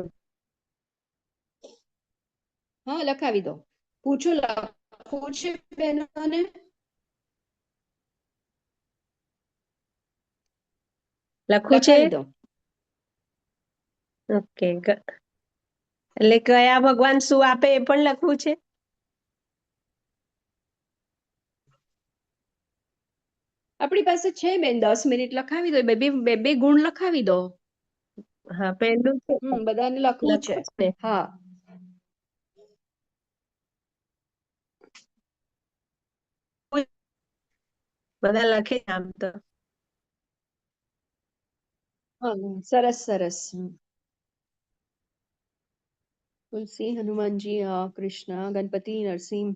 હા, લખાવી દો. પૂછો, લખવું છે બહેનોને? લખવું છે? લખાવી દો. ઓકે. એટલે કયા ભગવાન શું આપે એ પણ લખવું છે? આપણી પાસે છે બેન 10 મિનિટ, લખાવી દો. બે ગુણ લખાવી દો. હા, પહેલું છે. બધાને લખવું છે. લખવું છે ને? હા. બધા લખે આમ તો. સરસ સરસ. તુલસી, હનુમાનજી, કૃષ્ણ, ગણપતિ, નરસિંહ.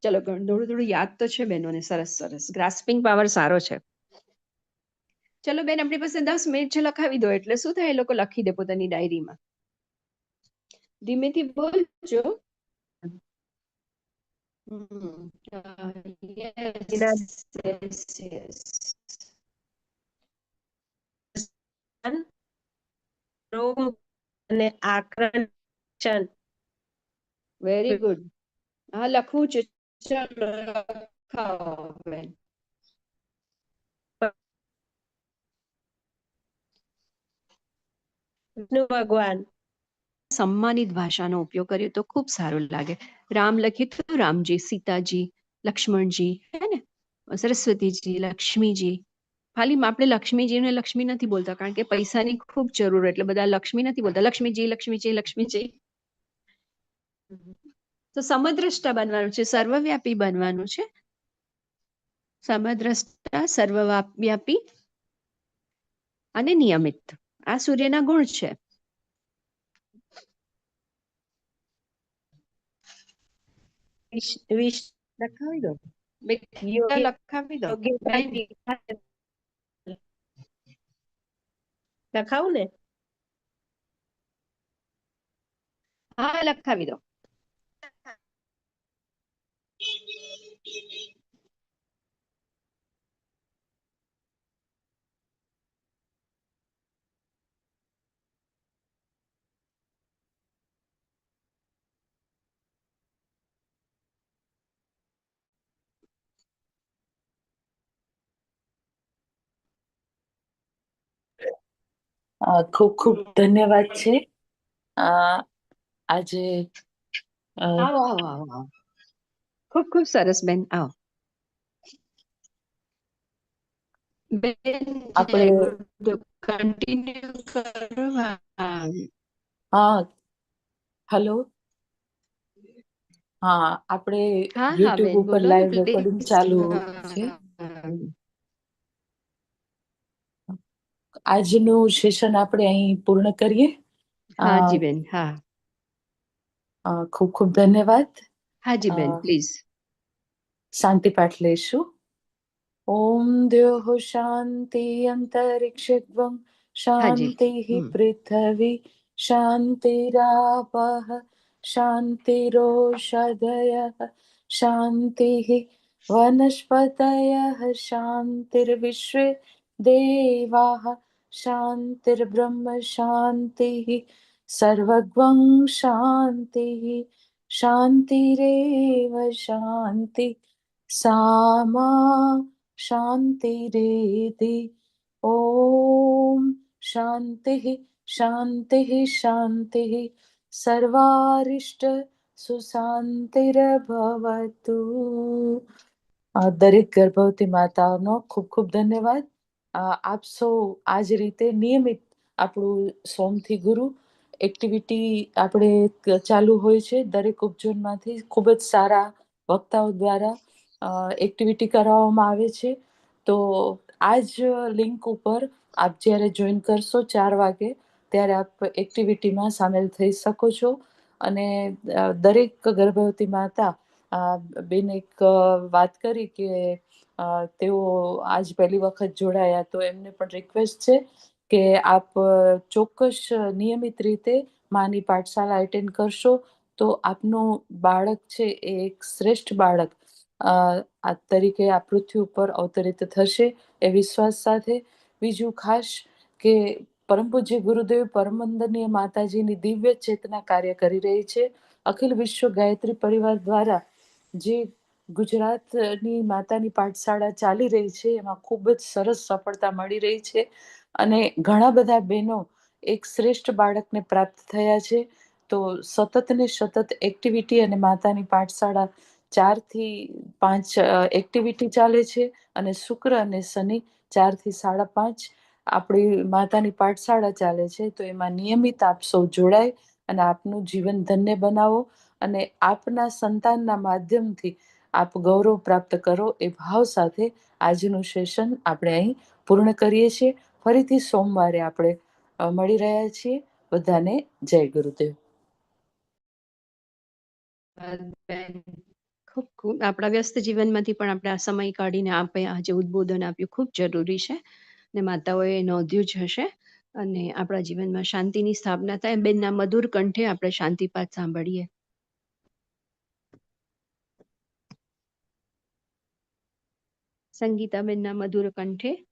ચલો, થોડું થોડું યાદ તો છે બહેનોને. સરસ સરસ, ગ્રાસ્પિંગ પાવર સારો છે. ચલો બેન, આપણી પાસે 10 મિનિટ છે, લખાવી દો. એટલે શું થાય, એ લોકો લખી દે પોતાની ડાયરીમાં. ધીમેથી બોલજો. yes, yes, yes. રોગ અને આક્રમણ. Very good. હા, લખવું છે. ચલો લખાવો બેન. વિષ્ણુ ભગવાન. સમ્માનિત ભાષાનો ઉપયોગ કર્યો તો ખૂબ સારું લાગે. રામ લખીએ તો રામજી, સીતાજી, લક્ષ્મણજી, હે ને, સરસ્વતીજી, લક્ષ્મીજી. ખાલી આપણે લક્ષ્મીજીને લક્ષ્મી નથી બોલતા, કારણ કે પૈસાની ખૂબ જરૂર, એટલે બધા લક્ષ્મી નથી બોલતા, લક્ષ્મીજી લક્ષ્મીજી લક્ષ્મીજી. તો સમદ્રષ્ટા બનવાનું છે, સર્વવ્યાપી બનવાનું છે. સમદ્રષ્ટા, સર્વવ્યાપી અને નિયમિત, આ સૂર્યના ગુણ છે. લખાવી દો, લખાવી દો. લખાવું ને? હા, લખાવી દો. ખૂબ ખૂબ ધન્યવાદ છે. આજે આવો આવો આવો આવો, ખૂબ ખૂબ સરસ બેન, આવો. બેન આપણે કન્ટિન્યુ કરો. હા, હેલો. હા, આપણે હા હા યુટ્યુબ બેન, ઉપર બોલો ને લાઈવ રેકોર્ડિંગ પ્લીઝ. ચાલુ છે. આજનું સેશન આપણે અહીં પૂર્ણ કરીએ. હાજી બેન, હા. ખૂબ ખૂબ ધન્યવાદ. હાજી બેન, પ્લીઝ. શાંતિ પાઠ લઈશું. ઓમ દ્યોઃ શાંતિ અંતરિક્ષગ્વં શાંતિ પૃથ્વી શાંતિરાપઃ શાંતિરોષધયઃ શાંતિઃ વનસ્પતયઃ શાંતિર્વિશ્વે દેવાઃ શાંતિર્બ્રહ્મ શાંતિઃ સર્વગ્વં શાંતિઃ શાંતિરેવ શાંતિ સામા શાંતિરેધિ. ઓમ શાંતિ શાંતિ શાંતિ સર્વારિષ્ટ સુશાંતિર્ભવતુ. દરેક ગર્ભવતી માતાઓનો ખૂબ ખૂબ ધન્યવાદ. આપ સૌ આ જ રીતે નિયમિત આપણું સોમથી ગુરુ એક્ટિવિટી આપણે ચાલુ હોય છે. દરેક ઉપજનમાંથી ખૂબ જ સારા વક્તાઓ દ્વારા એક્ટિવિટી કરાવવામાં આવે છે. તો આ જ લિંક ઉપર આપ જ્યારે જોઈન કરશો 4 વાગે, ત્યારે આપ એક્ટિવિટીમાં સામેલ થઈ શકો છો. અને દરેક ગર્ભવતી માતા, બેન એક વાત કરી કે તેઓ આજ પહેલી વખત જોડાયા, તો એમને પણ રિક્વેસ્ટ છે કે આપ ચોક્કસ નિયમિત રીતે માની પાઠશાળા એટેન્ડ કરશો, તો આપનું બાળક છે એ એક શ્રેષ્ઠ બાળક આ તરીકે આ પૃથ્વી ઉપર અવતરિત થશે એ વિશ્વાસ સાથે. બીજું ખાસ કે પરમ પૂજ્ય ગુરુદેવ પરમવંદનીય માતાજીની દિવ્ય ચેતના કાર્ય કરી રહી છે. અખિલ વિશ્વ ગાયત્રી પરિવાર દ્વારા જે ગુજરાતની માતાની પાઠશાળા ચાલી રહી છે, એમાં ખૂબ જ સરસ સફળતા મળી રહી છે. અને ઘણા બધા બહેનો એક શ્રેષ્ઠ બાળકને પ્રાપ્ત થયા છે. તો સતત ને સતત એક્ટિવિટી અને માતાની પાઠશાળા 4 થી 5 એક્ટિવિટી ચાલે છે. અને શુક્ર અને શનિ 4 થી 5:30 આપણી માતાની પાઠશાળા ચાલે છે. તો એમાં નિયમિત આપ સૌ જોડાય અને આપનું જીવન ધન્ય બનાવો અને આપના સંતાનના માધ્યમથી આપ ગૌરવ પ્રાપ્ત કરો, એ ભાવ સાથે આજનું સેશન આપણે અહીં પૂર્ણ કરીએ છીએ. ફરીથી સોમવારે આપણે મળી રહ્યા છીએ. બધાને જય ગુરુદેવ. ખૂબ ખૂબ આપણા વ્યસ્ત જીવનમાંથી પણ આપણે આ સમય કાઢીને આપણે આજે ઉદ્બોધન આપ્યું, ખૂબ જરૂરી છે ને માતાઓએ નોંધ્યું જ હશે. અને આપણા જીવનમાં શાંતિની સ્થાપના થાય. બેનના મધુર કંઠે આપણે શાંતિપાઠ સાંભળીએ. સંગીતાબેનના મધુર કંઠે.